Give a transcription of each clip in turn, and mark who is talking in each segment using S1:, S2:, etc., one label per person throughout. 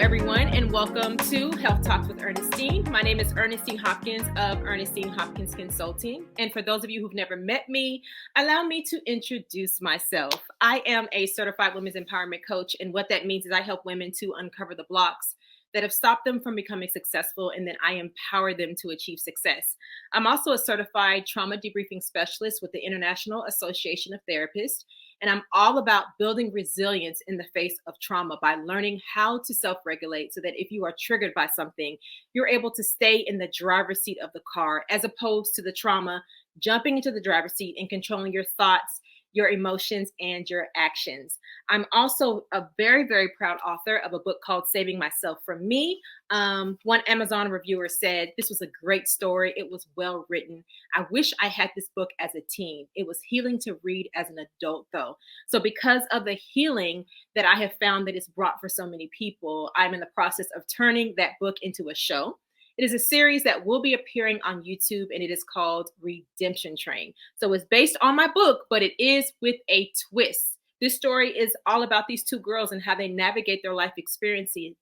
S1: everyone, and welcome to Health Talks with Ernestine. My name is Ernestine Hopkins of Ernestine Hopkins Consulting. And for those of you who've never met me, allow me to introduce myself. I am a certified women's empowerment coach, and what that means is I help women to uncover the blocks that have stopped them from becoming successful, and then I empower them to achieve success. I'm also a certified trauma debriefing specialist with the International Association of Therapists, and I'm all about building resilience in the face of trauma by learning how to self-regulate so that if you are triggered by something, you're able to stay in the driver's seat of the car as opposed to the trauma jumping into the driver's seat and controlling your thoughts, your emotions, and your actions. I'm also a very, very proud author of a book called Saving Myself from Me. One Amazon reviewer said, this was a great story. It was well written. I wish I had this book as a teen. It was healing to read as an adult, though. So because of the healing that I have found that it's brought for so many people, I'm in the process of turning that book into a show. It is a series that will be appearing on YouTube, and it is called Redemption Train. So it's based on my book, but it is with a twist. This story is all about these two girls and how they navigate their life experiences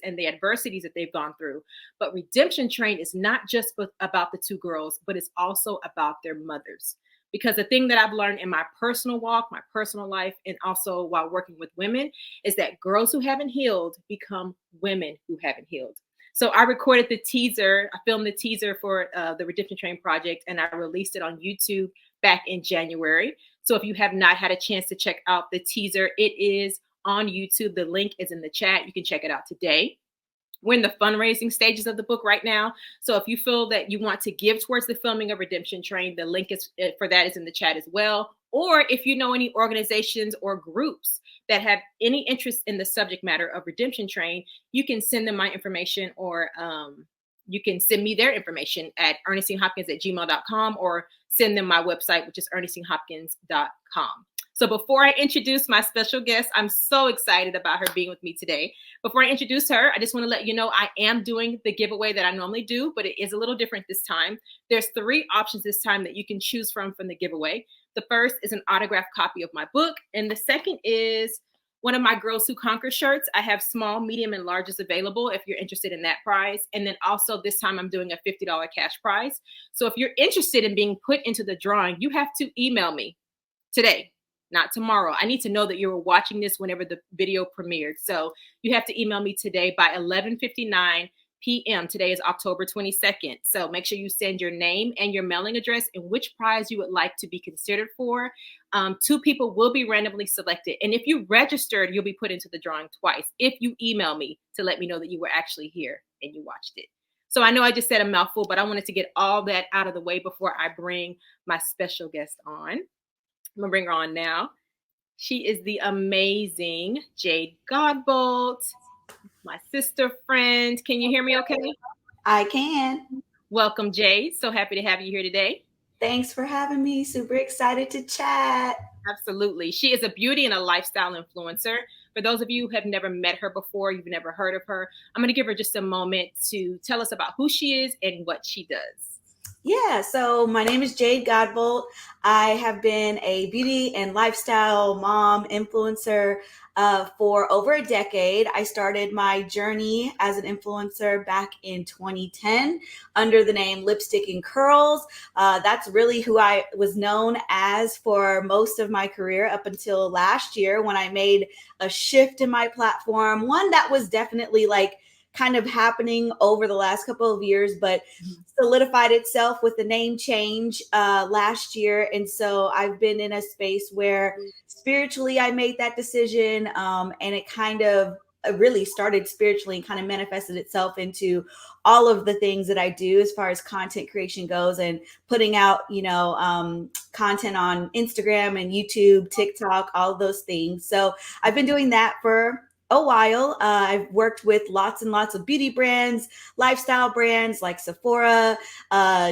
S1: and the adversities that they've gone through. But Redemption Train is not just about the two girls, but it's also about their mothers. Because the thing that I've learned in my personal walk, my personal life, and also while working with women is that girls who haven't healed become women who haven't healed. So I recorded the teaser. I filmed the teaser for the Redemption Train project, and I released it on YouTube back in January. So if you have not had a chance to check out the teaser, it is on YouTube. The link is in the chat. You can check it out today. We're in the fundraising stages of the book right now. So if you feel that you want to give towards the filming of Redemption Train, the link for that is in the chat as well. Or if you know any organizations or groups that have any interest in the subject matter of Redemption Train, you can send them my information, or you can send me their information at ernestinehopkins@gmail.com, or send them my website, which is ernestinehopkins.com. So before I introduce my special guest, I'm so excited about her being with me today. Before I introduce her, I just want to let you know I am doing the giveaway that I normally do, but it is a little different this time. There's 3 options this time that you can choose from the giveaway. The first is an autographed copy of my book, and the second is one of my Girls Who Conquer shirts. I have small, medium, and larges available if you're interested in that prize. And then also this time I'm doing a $50 cash prize. So if you're interested in being put into the drawing, you have to email me today, not tomorrow. I need to know that you were watching this whenever the video premiered. So you have to email me today by 11:59 p.m. Today is October 22nd. So make sure you send your name and your mailing address and which prize you would like to be considered for. 2 people will be randomly selected. And if you registered, you'll be put into the drawing twice if you email me to let me know that you were actually here and you watched it. So I know I just said a mouthful, but I wanted to get all that out of the way before I bring my special guest on. I'm gonna bring her on now. She is the amazing Jade Godbolt, my sister friend. Can you hear me okay?
S2: I can.
S1: Welcome, Jade. So happy to have you here today.
S2: Thanks for having me. Super excited to chat.
S1: Absolutely. She is a beauty and a lifestyle influencer. For those of you who have never met her before, you've never heard of her, I'm going to give her just a moment to tell us about who she is and what she does.
S2: Yeah, so my name is Jade Godbolt. I have been a beauty and lifestyle mom influencer for over a decade. I started my journey as an influencer back in 2010 under the name Lipstick and Curls. That's really who I was known as for most of my career up until last year when I made a shift in my platform, one that was definitely like kind of happening over the last couple of years, but solidified itself with the name change last year. And so I've been in a space where spiritually I made that decision, and it kind of really started spiritually and kind of manifested itself into all of the things that I do as far as content creation goes and putting out, content on Instagram and YouTube, TikTok, all of those things. So I've been doing that for a while. I've worked with lots and lots of beauty brands, lifestyle brands like Sephora,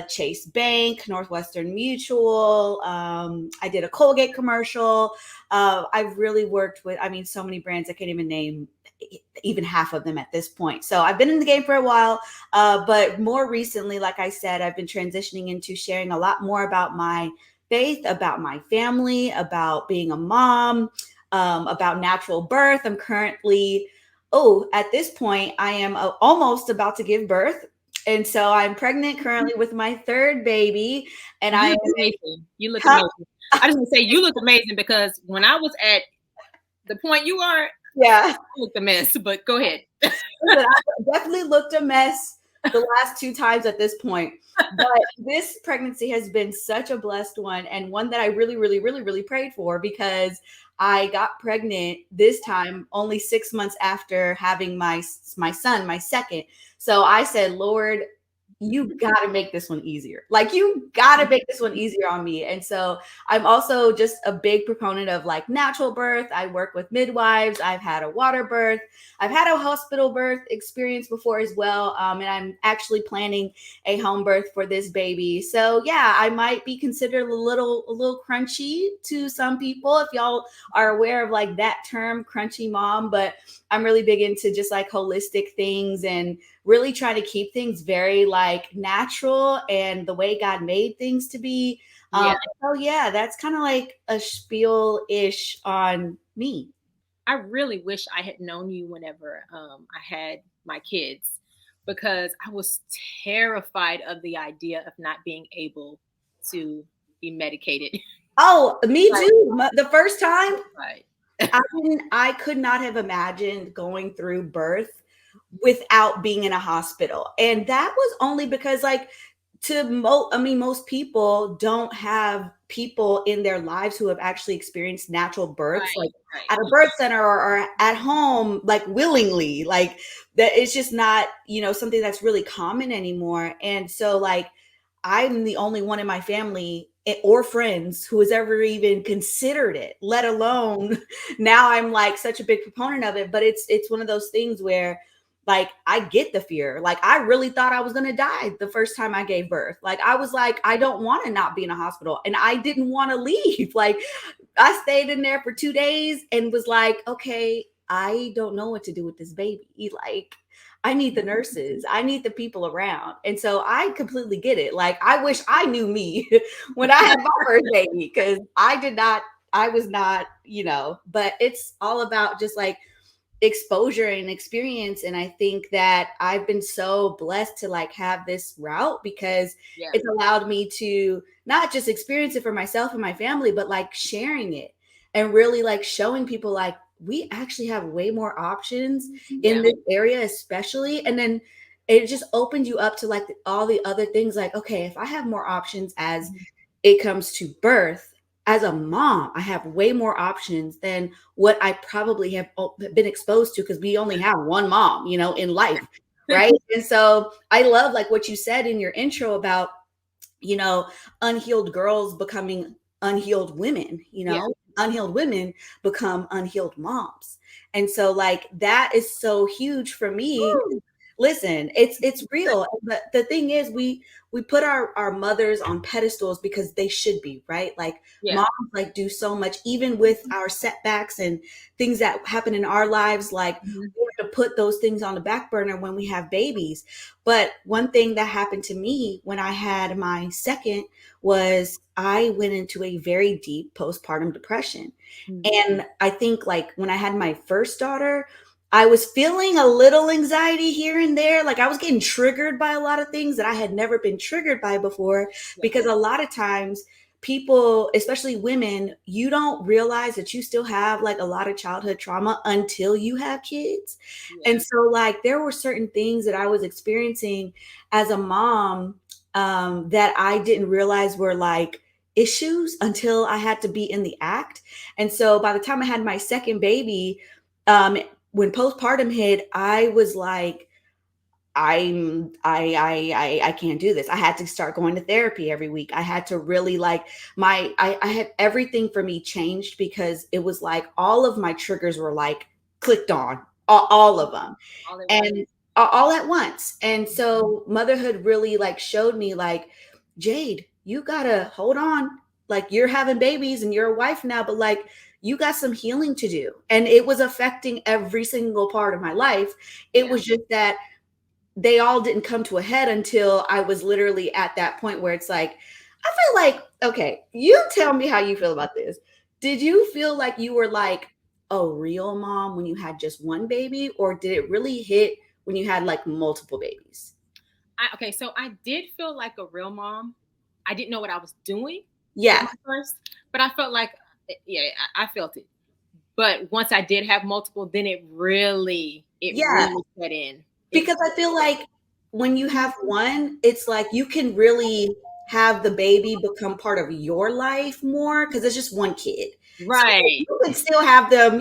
S2: Chase Bank, Northwestern Mutual. I did a Colgate commercial. I've really worked with, so many brands I can't even name even half of them at this point. So I've been in the game for a while, but more recently, like I said, I've been transitioning into sharing a lot more about my faith, about my family, about being a mom, about natural birth. I'm currently Oh, at this point, I am almost about to give birth. And so I'm pregnant currently with my third baby. And I
S1: You
S2: am,
S1: look amazing. You look
S2: huh?
S1: amazing. I just want to say you look amazing because when I was at the point you are, I
S2: Yeah.
S1: looked a mess. But go ahead.
S2: Listen, I definitely looked a mess the last two times at this point. But this pregnancy has been such a blessed one, and one that I really, really, really, really prayed for, because I got pregnant this time only 6 months after having my son, my second. So I said, Lord, you got to make this one easier. Like, you got to make this one easier on me. And so I'm also just a big proponent of like natural birth. I work with midwives. I've had a water birth. I've had a hospital birth experience before as well. And I'm actually planning a home birth for this baby. So yeah, I might be considered a little crunchy to some people, if y'all are aware of like that term, crunchy mom. But I'm really big into just like holistic things and really try to keep things very like natural and the way God made things to be.
S1: Yeah.
S2: So yeah, that's kind of like a spiel ish on me.
S1: I really wish I had known you whenever I had my kids because I was terrified of the idea of not being able to be medicated.
S2: Oh, me
S1: Like,
S2: too. The first time,
S1: right.
S2: I could not have imagined going through birth without being in a hospital. And that was only because like I mean, most people don't have people in their lives who have actually experienced natural births, like
S1: Right. Right.
S2: at a birth center or at home, like willingly. Like that, it's just not, something that's really common anymore. And so like I'm the only one in my family or friends who has ever even considered it, let alone now I'm like such a big proponent of it. But it's one of those things where like I get the fear. Like I really thought I was going to die the first time I gave birth. Like I was like, I don't want to not be in a hospital, and I didn't want to leave. Like I stayed in there for 2 days and was like, okay, I don't know what to do with this baby. Like I need the nurses. I need the people around. And so I completely get it. Like I wish I knew me when I had my first baby, because I was not, but it's all about just like exposure and experience. And I think that I've been so blessed to like have this route, because
S1: Yeah.
S2: it's allowed me to not just experience it for myself and my family, but like sharing it and really like showing people like we actually have way more options in
S1: Yeah.
S2: this area, especially. And then it just opens you up to like all the other things, like, okay, if I have more options as it comes to birth, as a mom, I have way more options than what I probably have been exposed to, because we only have one mom, in life. Right. And so I love like what you said in your intro about, you know, unhealed girls becoming unhealed women,
S1: Yeah.
S2: unhealed women become unhealed moms. And so like that is so huge for me.
S1: Woo.
S2: Listen, it's real. But the thing is, we put our mothers on pedestals because they should be, right? Like
S1: Yeah.
S2: moms like do so much, even with our setbacks and things that happen in our lives. Like
S1: Mhm.
S2: we have to put those things on the back burner when we have babies. But one thing that happened to me when I had my second was I went into a very deep postpartum depression.
S1: Mhm.
S2: And I think like when I had my first daughter, I was feeling a little anxiety here and there. Like I was getting triggered by a lot of things that I had never been triggered by before,
S1: Yeah.
S2: because a lot of times people, especially women, you don't realize that you still have like a lot of childhood trauma until you have kids.
S1: Yeah.
S2: And so like there were certain things that I was experiencing as a mom, that I didn't realize were like issues until I had to be in the act. And so by the time I had my second baby, um, when postpartum hit, I was like, I can't do this. I had to start going to therapy every week. I had to really like I had everything for me changed, because it was like all of my triggers were like clicked on, all of them,
S1: All at once.
S2: and all at once. And so motherhood really like showed me like, Jade, you gotta hold on. Like you're having babies and you're a wife now, but like you got some healing to do. And it was affecting every single part of my life. It
S1: Yeah.
S2: was just that they all didn't come to a head until I was literally at that point where it's like, I feel like, okay, you tell me how you feel about this. Did you feel like you were like a real mom when you had just one baby, or did it really hit when you had like multiple babies?
S1: Okay, so I did feel like a real mom. I didn't know what I was doing with
S2: Yeah.
S1: my first, but I felt like, yeah, I felt it. But once I did have multiple, then it
S2: Yeah.
S1: really set in.
S2: Because I feel like when you have one, it's like you can really have the baby become part of your life more because it's just one kid. So
S1: Right.
S2: you can still have them,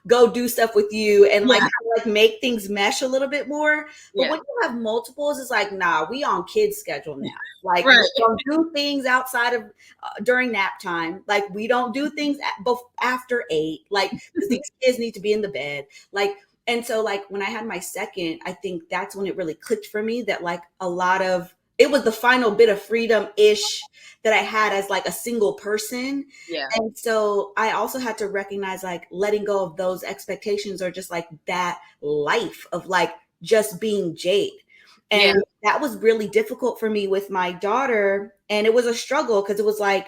S2: go do stuff with you and like
S1: Yeah.
S2: kind of like make things mesh a little bit more. But
S1: Yeah.
S2: when you have multiples, it's like, nah, we on kids schedule now. Like we
S1: Right.
S2: don't do things outside of during nap time. Like we don't do things after 8. Like because these kids need to be in the bed. Like and so like when I had my second, I think that's when it really clicked for me that like a lot of it was the final bit of freedom ish that I had as like a single person.
S1: Yeah.
S2: And so I also had to recognize like letting go of those expectations or just like that life of like just being Jade.
S1: Yeah.
S2: And that was really difficult for me with my daughter. And it was a struggle because it was like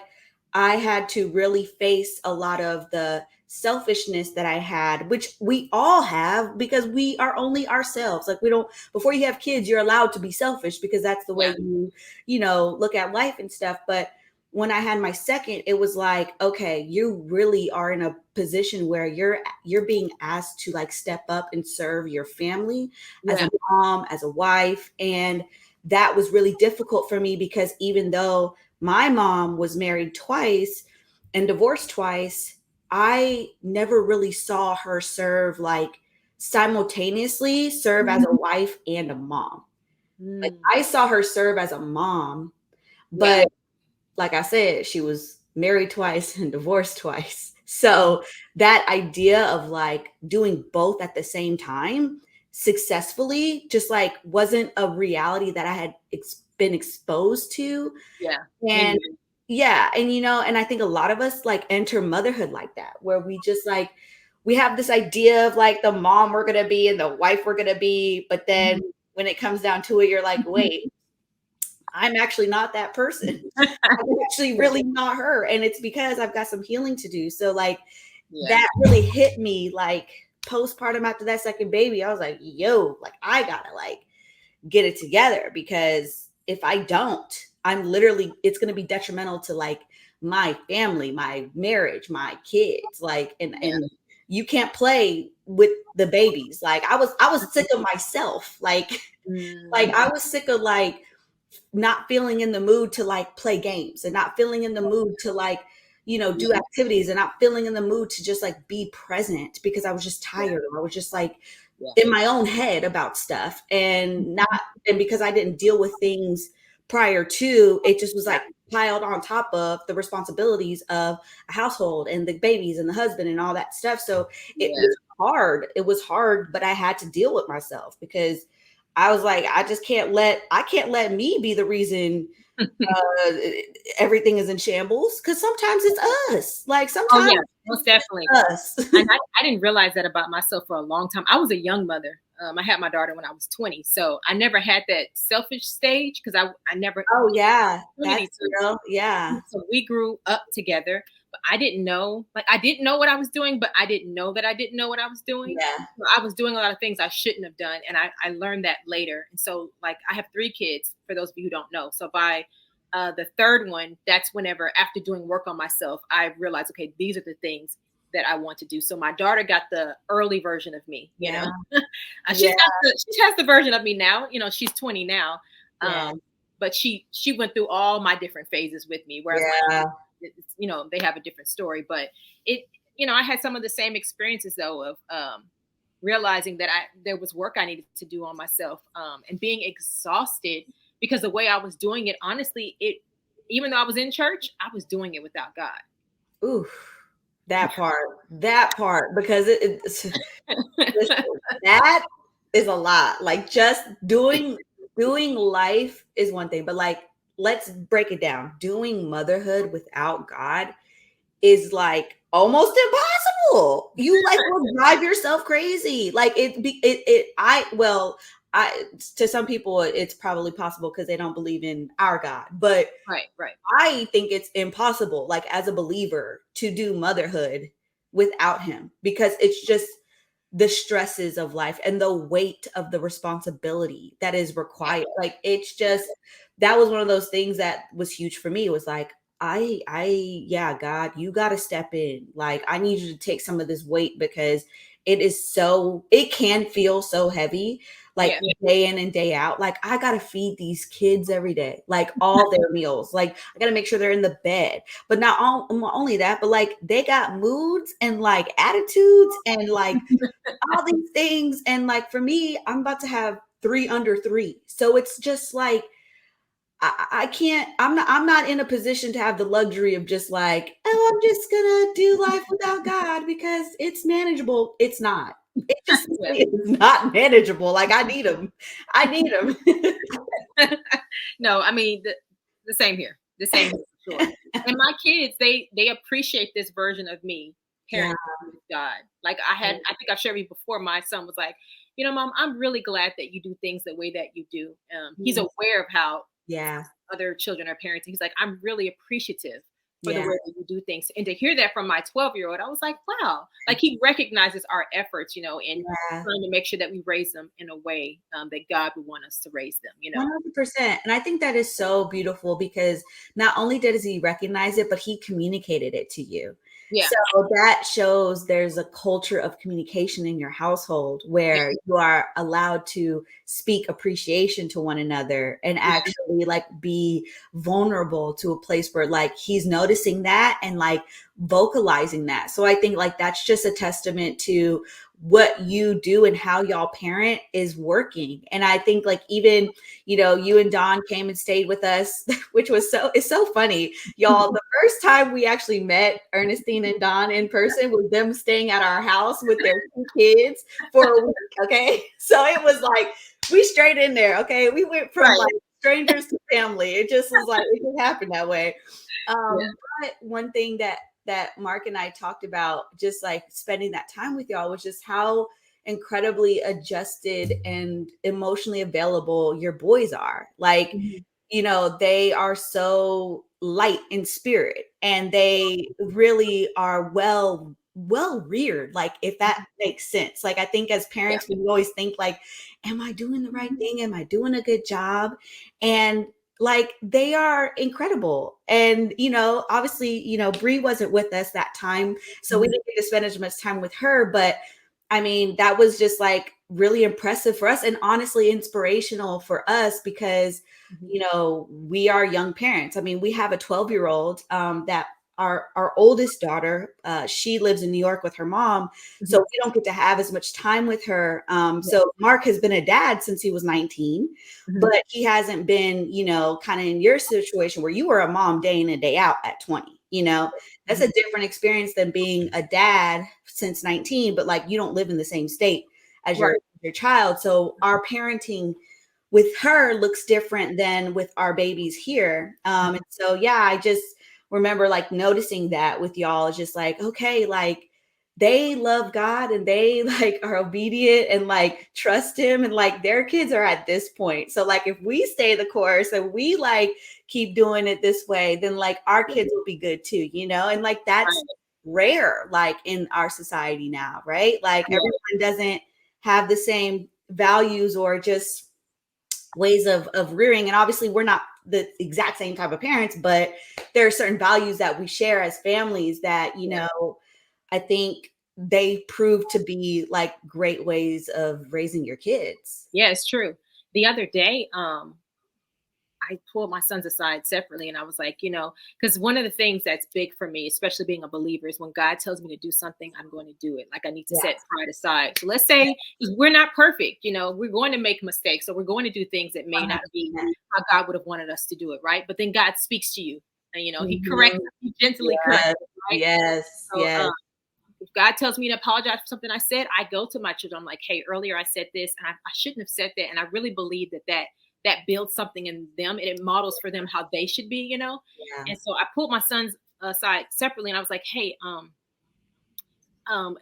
S2: I had to really face a lot of the selfishness that I had, which we all have because we are only ourselves. Like we don't, before you have kids, you're allowed to be selfish because that's the
S1: Yeah.
S2: way you look at life and stuff. But when I had my second, it was like, okay, you really are in a position where you're being asked to like step up and serve your family as
S1: Yeah.
S2: a mom, as a wife. And that was really difficult for me because even though my mom was married twice and divorced twice, I never really saw her serve like simultaneously serve as a wife and a mom. Like
S1: Mm.
S2: I saw her serve as a mom,
S1: Yeah.
S2: but like I said, she was married twice and divorced twice. So that idea of like doing both at the same time successfully just like wasn't a reality that I had been exposed to.
S1: Yeah. Me
S2: And
S1: neither.
S2: yeah, and and I think a lot of us like enter motherhood like that, where we just like we have this idea of like the mom we're gonna be and the wife we're gonna be, but then when it comes down to it, you're like, wait, I'm actually not that person. I'm actually really not her. And it's because I've got some healing to do. So like
S1: Yeah.
S2: that really hit me like postpartum after that second baby. I was like, yo, like I gotta like get it together because if I don't, it's going to be detrimental to like my family, my marriage, my kids, like,
S1: Yeah.
S2: and you can't play with the babies. Like I was sick of myself. Like
S1: Mm.
S2: I was sick of like not feeling in the mood to like play games and not feeling in the mood to like, do
S1: Yeah.
S2: activities and not feeling in the mood to just like be present because I was just
S1: Yeah.
S2: tired. I was just like,
S1: Yeah.
S2: in my own head about stuff and because I didn't deal with things prior to it just was
S1: Yeah.
S2: like piled on top of the responsibilities of a household and the babies and the husband and all that stuff. So
S1: Yeah.
S2: it was hard, but I had to deal with myself because I was like, I can't let me be the reason uh, everything is in shambles because sometimes it's us. Like
S1: Oh
S2: sometimes
S1: yeah, most definitely.
S2: it's us.
S1: And I didn't realize that about myself for a long time. I was a young mother. I had my daughter when I was 20, so I never had that selfish stage because I never
S2: Oh yeah,
S1: opportunity
S2: that's
S1: to.
S2: real. Yeah.
S1: So we grew up together, but I didn't know, like I didn't know what I was doing, but I didn't know that I didn't know what I was doing.
S2: Yeah.
S1: So I was doing a lot of things I shouldn't have done, and I learned that later. And so, like, I have 3 kids. For those of you who don't know, so by the third one, that's whenever after doing work on myself, I realized, okay, these are the things that I want to do. So my daughter got the early version of me,
S2: Yeah.
S1: She's
S2: Yeah.
S1: got she has the version of me now. She's 20 now.
S2: Yeah.
S1: But she went through all my different phases with me. Whereas my
S2: Yeah.
S1: they have a different story. But I had some of the same experiences though of realizing that there was work I needed to do on myself, and being exhausted because the way I was doing it, honestly, even though I was in church, I was doing it without God.
S2: Oof. That part, because listen, that is a lot. Like just doing life is one thing, but like let's break it down. Doing motherhood without God is like almost impossible. You like will drive yourself crazy. Like I to some people it's probably possible because they don't believe in our God, but
S1: Right, right.
S2: I think it's impossible, like as a believer, to do motherhood without him, because it's just the stresses of life and the weight of the responsibility that is required. Like, it's just, that was one of those things that was huge for me. It was like, yeah, God, you got to step in. Like, I need you to take some of this weight, because it can feel so heavy, like day in and day out. Like, I got to feed these kids every day, like all their meals. Like, I got to make sure they're in the bed, but not only that, but like they got moods and like attitudes and like all these things. And like, for me, I'm about to have 3 under 3. So it's just like, I can't, I'm not in a position to have the luxury of just like, oh, I'm just gonna do life without God because it's manageable. It's not. It just simply is not manageable. Like, I need him. I need him.
S1: No, I mean the same here. The same here, for sure. And my kids, they appreciate this version of me parenting with God. Like, I think I've shared with you before. My son was like, Mom, I'm really glad that you do things the way that you do. He's aware of how other children are parenting. He's like, I'm really appreciative for the way that you do things. And to hear that from my 12-year-old, I was like, wow, like, he recognizes our efforts, and trying to make sure that we raise them in a way that God would want us to raise them,
S2: 100%. And I think that is so beautiful, because not only does he recognize it, but he communicated it to you.
S1: Yeah.
S2: So that shows there's a culture of communication in your household where you are allowed to speak appreciation to one another and actually like be vulnerable to a place where like he's noticing that and like vocalizing that. So I think like that's just a testament to what you do and how y'all parent is working. And I think like even, you and Don came and stayed with us, which was it's so funny. Y'all, the first time we actually met Ernestine and Don in person was them staying at our house with their 2 kids for a week. Okay. So it was like, we straight in there. Okay. We went from like strangers to family. It just was like, it just happened that way. But one thing that Mark and I talked about, just like spending that time with y'all, was just how incredibly adjusted and emotionally available your boys are. Like, they are so light in spirit, and they really are well reared, like, if that makes sense. Like, I think as parents, we always think like, am I doing the right thing? Am I doing a good job? And like, they are incredible. And, obviously, Bree wasn't with us that time, so we didn't get to spend as much time with her. But I mean, that was just like really impressive for us, and honestly inspirational for us, because, we are young parents. I mean, we have a 12-year-old that our oldest daughter, she lives in New York with her mom. So we don't get to have as much time with her. So Mark has been a dad since he was 19, but he hasn't been, kind of in your situation where you were a mom day in and day out at 20. That's a different experience than being a dad since 19, but like, you don't live in the same state as your child. So our parenting with her looks different than with our babies here. And so, I just remember like noticing that with y'all. It's just like, okay, like, they love God and they like are obedient and like trust him, and like their kids are at this point. So like, if we stay the course and we like keep doing it this way, then like our kids will be good too, and like that's rare, like in our society now, right? Like everyone doesn't have the same values or just ways of rearing. And obviously we're not the exact same type of parents, but there are certain values that we share as families that, I think they prove to be like great ways of raising your kids.
S1: Yeah, it's true. The other day, I pulled my sons aside separately, and I was like, because one of the things that's big for me, especially being a believer, is when God tells me to do something, I'm going to do it. Like, I need to set pride aside. So let's say we're not perfect, we're going to make mistakes, or we're going to do things that may not be how God would have wanted us to do it, right? But then God speaks to you, and he corrects, he gently corrects, right?
S2: Yes,
S1: so, if God tells me to apologize for something I said, I go to my children. I'm like, hey, earlier I said this, and I shouldn't have said that. And I really believe that builds something in them, and it models for them how they should be, And so I pulled my sons aside separately, and I was like, hey,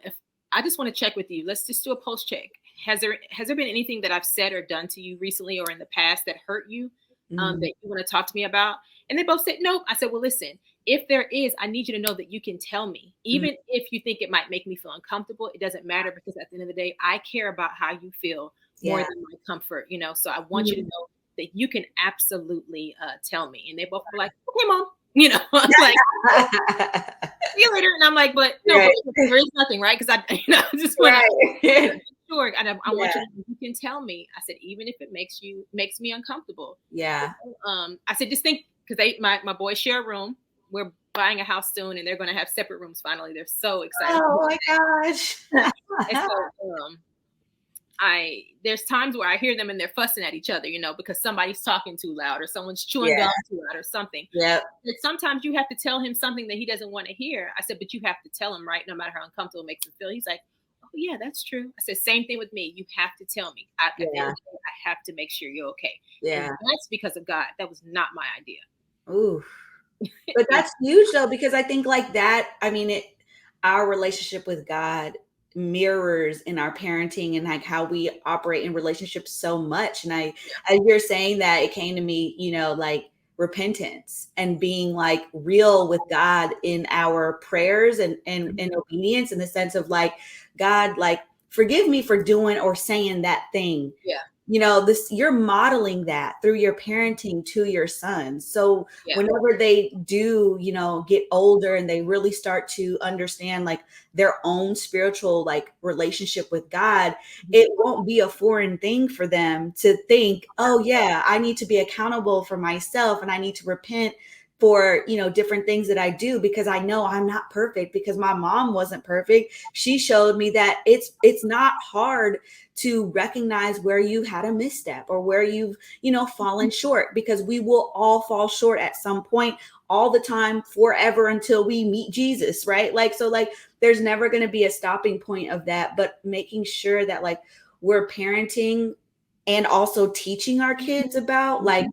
S1: if I just want to check with you, let's just do a pulse check. Has there been anything that I've said or done to you recently or in the past that hurt you, that you want to talk to me about? And they both said, nope. I said, well, listen, if there is, I need you to know that you can tell me, even if you think it might make me feel uncomfortable. It doesn't matter, because at the end of the day, I care about how you feel more than my comfort, So I want you to know that you can absolutely tell me. And they both were like, okay, mom, like, see you later. And I'm like, but no,
S2: Right.
S1: but there is nothing, right? Because I, just want
S2: Right.
S1: to sure. And I want you to know, you can tell me. I said, even if it makes me uncomfortable.
S2: Yeah.
S1: I said, just think, because my boys share a room. We're buying a house soon, and they're going to have separate rooms finally. They're so excited.
S2: Oh my gosh.
S1: And so there's times where I hear them and they're fussing at each other, because somebody's talking too loud, or someone's chewing gum too loud, or something.
S2: Yep.
S1: But sometimes you have to tell him something that he doesn't want to hear. I said, but you have to tell him, right? No matter how uncomfortable it makes him feel. He's like, oh yeah, that's true. I said, same thing with me. You have to tell me. At the end of the day, I have to make sure you're okay.
S2: Yeah.
S1: And that's because of God. That was not my idea.
S2: Ooh. But that's huge though, because I think like that, I mean, our relationship with God mirrors in our parenting and like how we operate in relationships so much. And as you're saying that, it came to me, like repentance and being like real with God in our prayers and obedience, in the sense of like, God, like, forgive me for doing or saying that thing.
S1: Yeah.
S2: You're modeling that through your parenting to your sons. So whenever they do, get older and they really start to understand like their own spiritual like relationship with God, it won't be a foreign thing for them to think, oh yeah, I need to be accountable for myself and I need to repent for, different things that I do, because I know I'm not perfect, because my mom wasn't perfect. She showed me that it's not hard to recognize where you had a misstep or where you've, fallen short, because we will all fall short at some point, all the time, forever, until we meet Jesus, right? Like, so like, there's never going to be a stopping point of that, but making sure that like we're parenting and also teaching our kids about like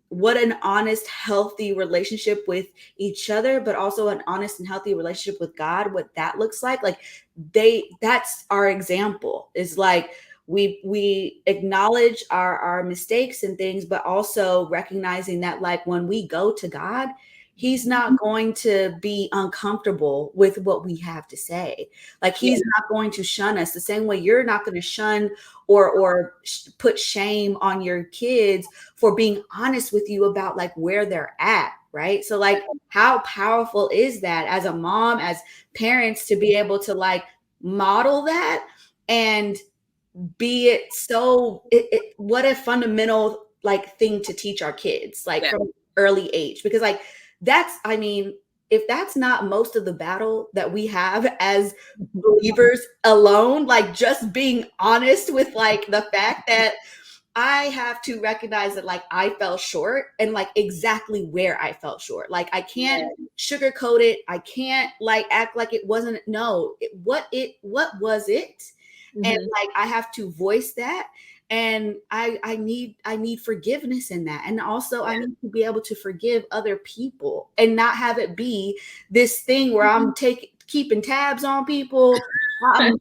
S2: what an honest, healthy relationship with each other, but also an honest and healthy relationship with God, what that looks like. Like that's our example, is like, we acknowledge our mistakes and things, but also recognizing that like when we go to God, he's not going to be uncomfortable with what we have to say. Like he's not going to shun us the same way you're not going to shun or put shame on your kids for being honest with you about like where they're at. Right. So like, how powerful is that as a mom, as parents, to be able to like model that and be it so what a fundamental like thing to teach our kids like from early age, because like that's, I mean, if that's not most of the battle that we have as believers alone, like just being honest with like the fact that I have to recognize that like I fell short and like exactly where I fell short. Like I can't sugarcoat it. I can't like act like it wasn't. No, what was it? And like I have to voice that. And I need forgiveness in that. And also I need to be able to forgive other people and not have it be this thing where I'm keeping tabs on people. I'm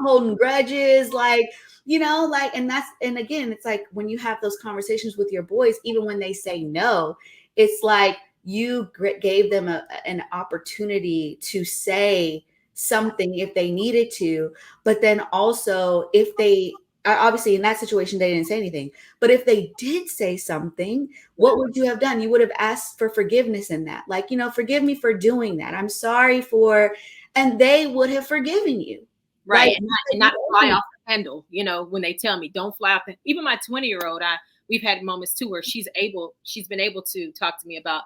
S2: holding grudges, like, and again, it's like when you have those conversations with your boys, even when they say no, it's like you gave them an opportunity to say something if they needed to, but then also if they obviously in that situation they didn't say anything, but if they did say something, what would you have done? You would have asked for forgiveness in that, like, forgive me for doing that, I'm sorry for, and they would have forgiven you,
S1: right? Like, and not fly off the handle, when they tell me don't fly off even my 20-year-old, we've had moments too where she's been able to talk to me about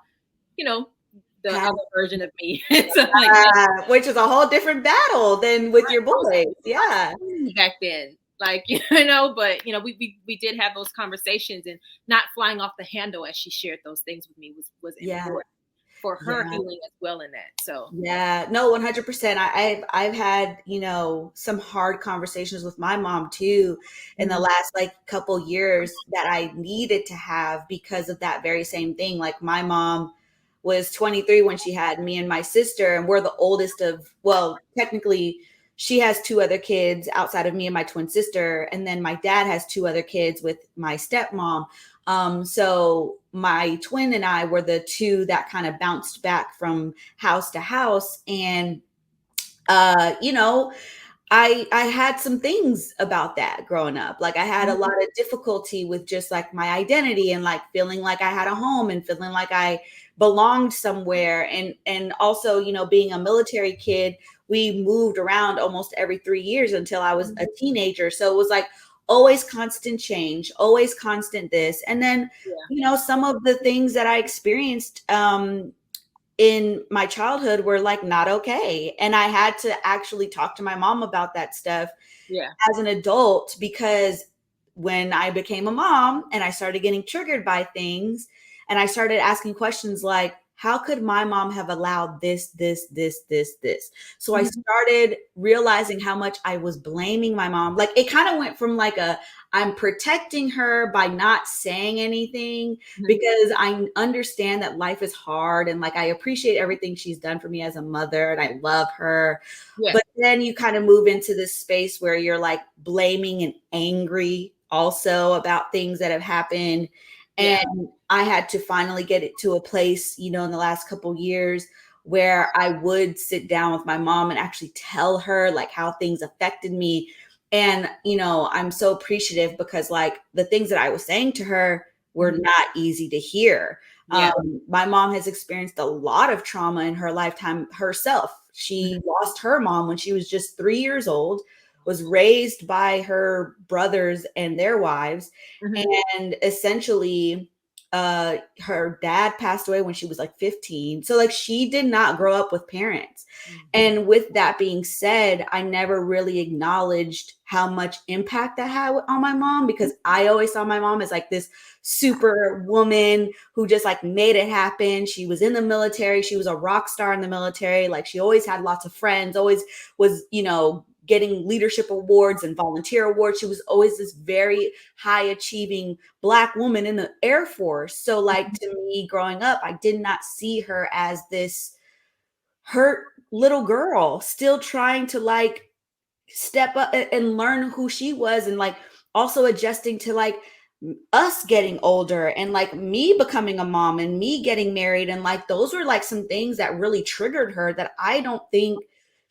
S1: the other version of me. So, like,
S2: which is a whole different battle than with your boys.
S1: Back then, like, but we did have those conversations, and not flying off the handle as she shared those things with me was important for her healing as well in that. So
S2: no, 100%. I've had some hard conversations with my mom too in the last like couple years that I needed to have because of that very same thing. Like my mom was 23 when she had me and my sister, and we're the oldest of, well, technically she has two other kids outside of me and my twin sister. And then my dad has two other kids with my stepmom. So my twin and I were the two that kind of bounced back from house to house. And, you know, I had some things about that growing up. Like I had a lot of difficulty with just like my identity and like feeling like I had a home and feeling like I belonged somewhere. And also, you know, being a military kid, we moved around almost every 3 years until I was a teenager. So it was like always constant change, always constant this. And then,
S1: Yeah.
S2: you know, some of the things that I experienced in my childhood were like not okay. And I had to actually talk to my mom about that stuff
S1: Yeah.
S2: as an adult, because when I became a mom and I started getting triggered by things and I started asking questions like, how could my mom have allowed this? So I
S1: Mhm.
S2: started realizing how much I was blaming my mom. Like it kind of went from like I'm protecting her by not saying anything
S1: Mhm.
S2: because I understand that life is hard and like I appreciate everything she's done for me as a mother and I love her.
S1: Yeah.
S2: But then you kind of move into this space where you're like blaming and angry also about things that have happened.
S1: Yeah.
S2: And I had to finally get it to a place, you know, in the last couple years where I would sit down with my mom and actually tell her like how things affected me. And, you know, I'm so appreciative because like the things that I was saying to her were
S1: Mhm.
S2: not easy to hear.
S1: Yeah.
S2: My mom has experienced a lot of trauma in her lifetime herself.
S1: Mhm.
S2: She lost her mom when she was just 3 years old, was raised by her brothers and their wives,
S1: Mhm.
S2: and essentially her dad passed away when she was like 15. So like she did not grow up with parents. And with that being said, I never really acknowledged how much impact that had on my mom because I always saw my mom as like this super woman who just like made it happen. She was in the military. She was a rock star in the military. Like she always had lots of friends, always was, you know, getting leadership awards and volunteer awards. She was always this very high achieving Black woman in the Air Force. So like to me growing up, I did not see her as this hurt little girl still trying to like step up and learn who she was and like also adjusting to like us getting older and like me becoming a mom and me getting married and like those were like some things that really triggered her that I don't think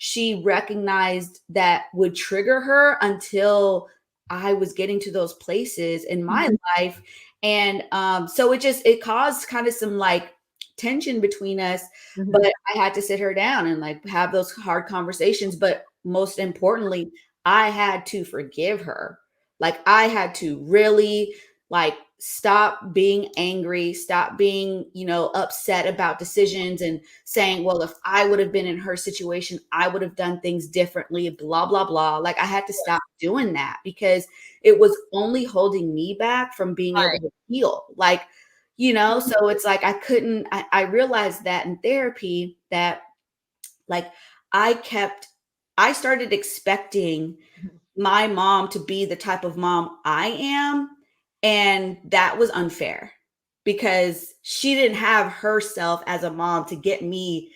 S2: she recognized that would trigger her until I was getting to those places in my
S1: Mhm.
S2: life. And so it caused kind of some like tension between us, but
S1: Mhm.
S2: I had to sit her down and like have those hard conversations. But most importantly, I had to forgive her. Like I had to really like stop being angry, stop being, you know, upset about decisions and saying, well, if I would have been in her situation, I would have done things differently, blah, blah, blah. Like I had to stop doing that because it was only holding me back from being able
S1: Right.
S2: to heal. Like, you know, so it's like I realized that in therapy that like I kept, I started expecting
S1: Mhm.
S2: my mom to be the type of mom I am. And that was unfair because she didn't have herself as a mom to get me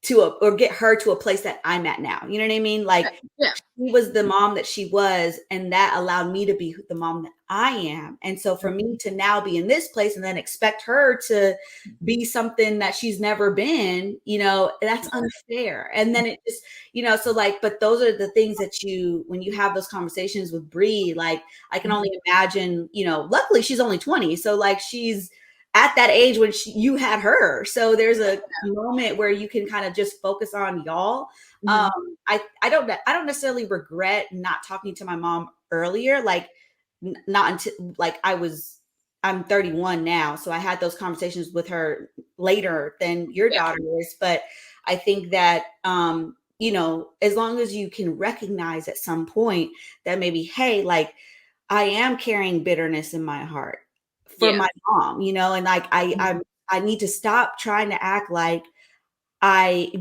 S2: to a or get her to a place that I'm at now. You know what I mean?
S1: Yeah.
S2: Like
S1: Yeah.
S2: she was the mom that she was, and that allowed me to be the mom that I am. And so for me to now be in this place and then expect her to be something that she's never been, you know, that's unfair. And then it just, you know, so like, but those are the things that you, when you have those conversations with Bree, like I can only imagine, you know, luckily she's only 20. So like she's at that age when you had her. So there's a moment where you can kind of just focus on y'all.
S1: Mhm.
S2: I don't necessarily regret not talking to my mom earlier, like not until like I'm 31 now, so I had those conversations with her later than your
S1: Yeah.
S2: daughter is. But I think that you know, as long as you can recognize at some point that maybe, hey, like I am carrying bitterness in my heart for
S1: Yeah.
S2: my mom, you know, and like
S1: Mhm.
S2: I need to stop trying to act like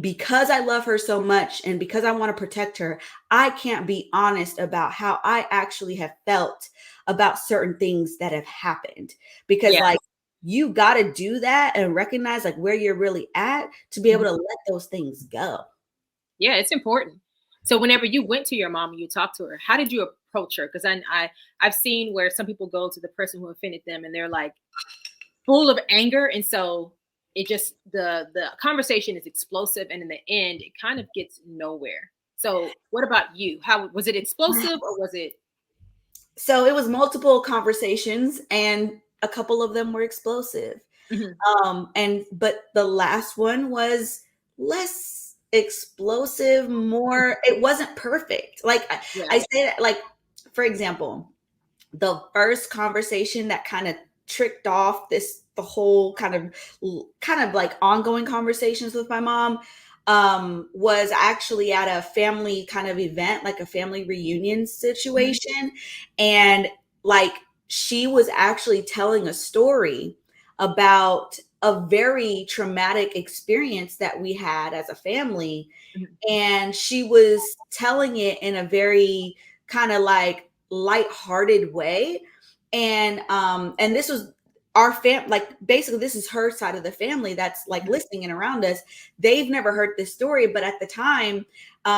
S2: because I love her so much and because I want to protect her, I can't be honest about how I actually have felt about certain things that have happened. Because
S1: Yeah.
S2: like you got to do that and recognize like where you're really at to be able
S1: Mhm.
S2: to let those things go.
S1: Yeah, it's important. So whenever you went to your mom and you talked to her, how did you approach her? Because I've seen where some people go to the person who offended them and they're like full of anger, and so it just the conversation is explosive, and in the end, it kind of gets nowhere. So what about you? How was it explosive or was it?
S2: So it was multiple conversations, and a couple of them were explosive.
S1: Mhm.
S2: And but the last one was less explosive, more, it wasn't perfect. Like
S1: Yeah.
S2: I say that, like, for example, the first conversation that kind of tricked off the whole kind of like ongoing conversations with my mom was actually at a family kind of event, like a family reunion
S1: Mhm.
S2: situation. And like she was actually telling a story about a very traumatic experience that we had as a family,
S1: Mhm.
S2: and she was telling it in a very kind of like lighthearted way. And this was our like basically this is her side of the family that's like
S1: Mhm.
S2: listening and around us. They've never heard this story, but at the time,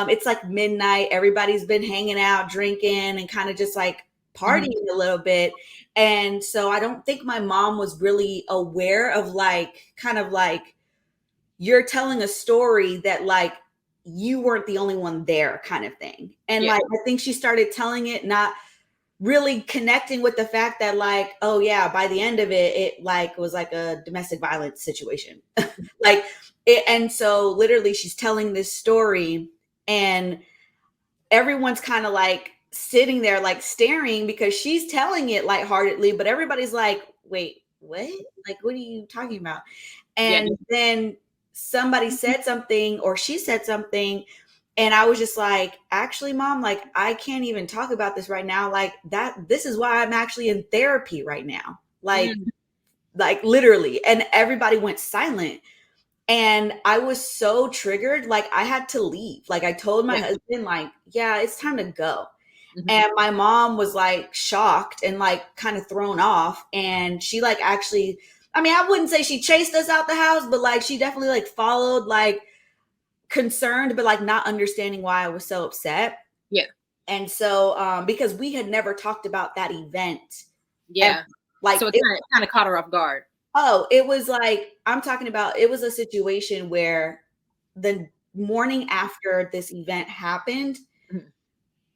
S2: it's like midnight, everybody's been hanging out drinking and kind of just like
S1: Mhm.
S2: partying a little bit. And so I don't think my mom was really aware of like kind of like you're telling a story that like you weren't the only one there kind of thing. And
S1: Yeah.
S2: like I think she started telling it, not really connecting with the fact that like, oh yeah, by the end of it, it like was like a domestic violence situation. Like it, and so literally she's telling this story, and everyone's kind of like sitting there like staring because she's telling it lightheartedly, but everybody's like, wait, what? Like, what are you talking about?
S1: Yeah.
S2: And then somebody said something, or she said something, and I was just like, actually, mom, like, I can't even talk about this right now. Like, this is why I'm actually in therapy right now.
S1: Mm.
S2: Like literally. And everybody went silent. And I was so triggered, like, I had to leave. Like, I told my
S1: Yeah.
S2: husband, like, yeah, it's time to go.
S1: Mhm.
S2: And my mom was like shocked and like kind of thrown off. And she like actually, I mean, I wouldn't say she chased us out the house, but like she definitely like followed, like concerned, but like not understanding why I was so upset.
S1: Yeah.
S2: And so, because we had never talked about that event ever.
S1: Yeah.
S2: Like
S1: So it
S2: it,
S1: kind of caught her off guard.
S2: oh, it was like, I'm talking about, it was a situation where the morning after this event happened,
S1: Mhm.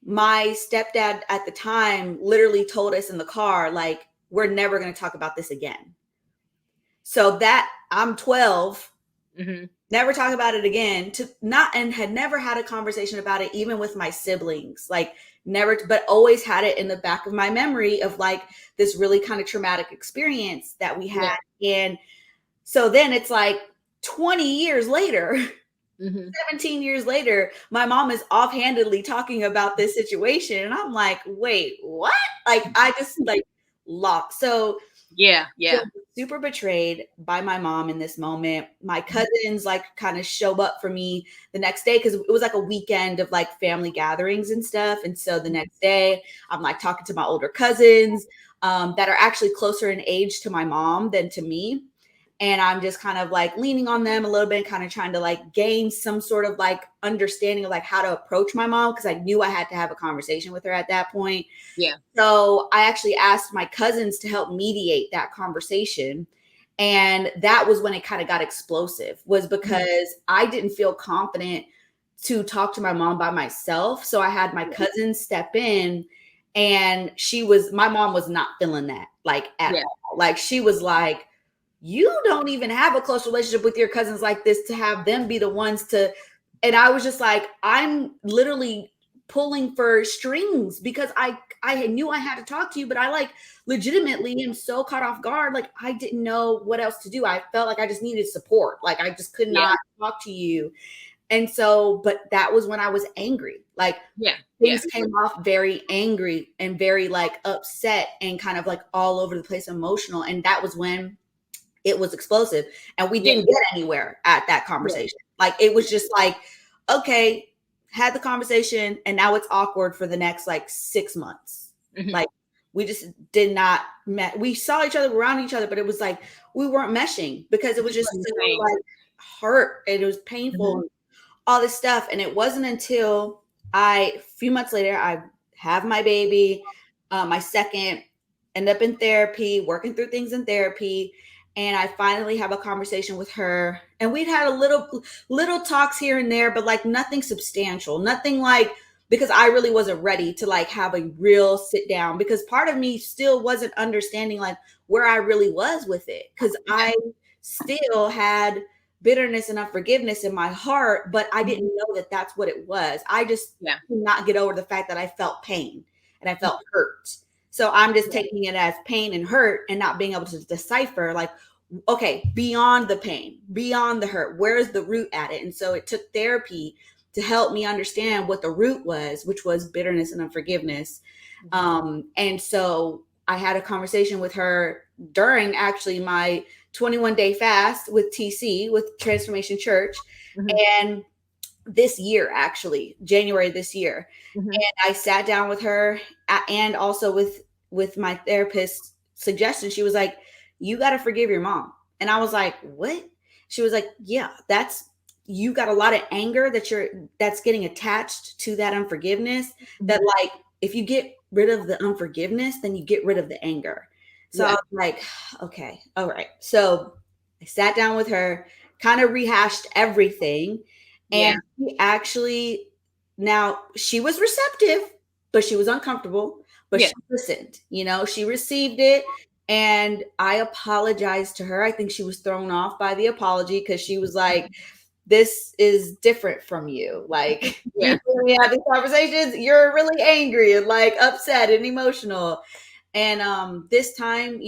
S2: my stepdad at the time literally told us in the car, like, we're never going to talk about this again. So that I'm 12,
S1: Mhm.
S2: never talk about it again, to not, and had never had a conversation about it, even with my siblings, like never, but always had it in the back of my memory of like this really kind of traumatic experience that we
S1: Yeah.
S2: had. And so then it's like 20 years later,
S1: Mhm.
S2: 17 years later, my mom is offhandedly talking about this situation. And I'm like, wait, what? Like, I just like locked. So
S1: Yeah.
S2: feel
S1: Yeah.
S2: super betrayed by my mom in this moment. My cousins like kind of show up for me the next day because it was like a weekend of like family gatherings and stuff. And so the next day, I'm like talking to my older cousins that are actually closer in age to my mom than to me. And I'm just kind of like leaning on them a little bit, kind of trying to like gain some sort of like understanding of like how to approach my mom, because I knew I had to have a conversation with her at that point.
S1: Yeah.
S2: So I actually asked my cousins to help mediate that conversation. And that was when it kind of got explosive, was
S1: Mhm.
S2: because I didn't feel confident to talk to my mom by myself. So I had my
S1: Yeah.
S2: cousin step in, and my mom was not feeling that like at
S1: Yeah.
S2: all. Like she was like, you don't even have a close relationship with your cousins like this to have them be the ones to. And I was just like, I'm literally pulling for strings because I knew I had to talk to you, but I like legitimately am so caught off guard. Like I didn't know what else to do. I felt like I just needed support. Like I just could
S1: Yeah.
S2: not talk to you. And so, but that was when I was angry. Like
S1: Yeah. Yeah.
S2: things came off very angry and very like upset and kind of like all over the place emotional. And that was when it was explosive, and we
S1: Yeah.
S2: didn't get anywhere at that
S1: Yeah.
S2: conversation. Like it was just like, okay, had the conversation, and now it's awkward for the next like 6 months.
S1: Mhm.
S2: Like we just did not met. We saw each other around each other, but it was like we weren't meshing because it
S1: It
S2: was
S1: just
S2: just
S1: wasn't
S2: so
S1: the same.
S2: like hurt and it was painful,
S1: Mhm.
S2: all this stuff. And it wasn't until a few months later, I have my baby, my second, end up in therapy, working through things in therapy. And I finally have a conversation with her. And we'd had a little talks here and there, but like nothing substantial, nothing like, because I really wasn't ready to like have a real sit down, because part of me still wasn't understanding like where I really was with it. Cause
S1: Yeah.
S2: I still had bitterness and unforgiveness in my heart, but I
S1: Mhm.
S2: didn't know that that's what it was. I just
S1: Yeah.
S2: could not get over the fact that I felt pain and I felt hurt. So I'm just
S1: Yeah.
S2: taking it as pain and hurt and not being able to decipher, like, okay, beyond the pain, beyond the hurt, where's the root at it? And so it took therapy to help me understand what the root was, which was bitterness and unforgiveness.
S1: Mhm.
S2: And so I had a conversation with her during actually my 21-day fast with TC, with Transformation Church.
S1: Mhm.
S2: And this year, actually, January this year.
S1: Mhm.
S2: And I sat down with her, and also with my therapist's suggestion. She was like, you got to forgive your mom. And I was like, what? She was like, yeah, that's, you got a lot of anger that's getting attached to that unforgiveness, that
S1: Mhm.
S2: like, if you get rid of the unforgiveness, then you get rid of the anger. So I
S1: Yeah.
S2: was like, okay, all right. So I sat down with her, kind of rehashed everything.
S1: Yeah.
S2: And she actually, now she was receptive, but she was uncomfortable, but
S1: Yeah.
S2: she listened, she received it. And I apologized to her. I think she was thrown off by the apology, because she was like, this is different from you. Like,
S1: Yeah.
S2: usually when we have these conversations, you're really angry and like upset and emotional. And this time,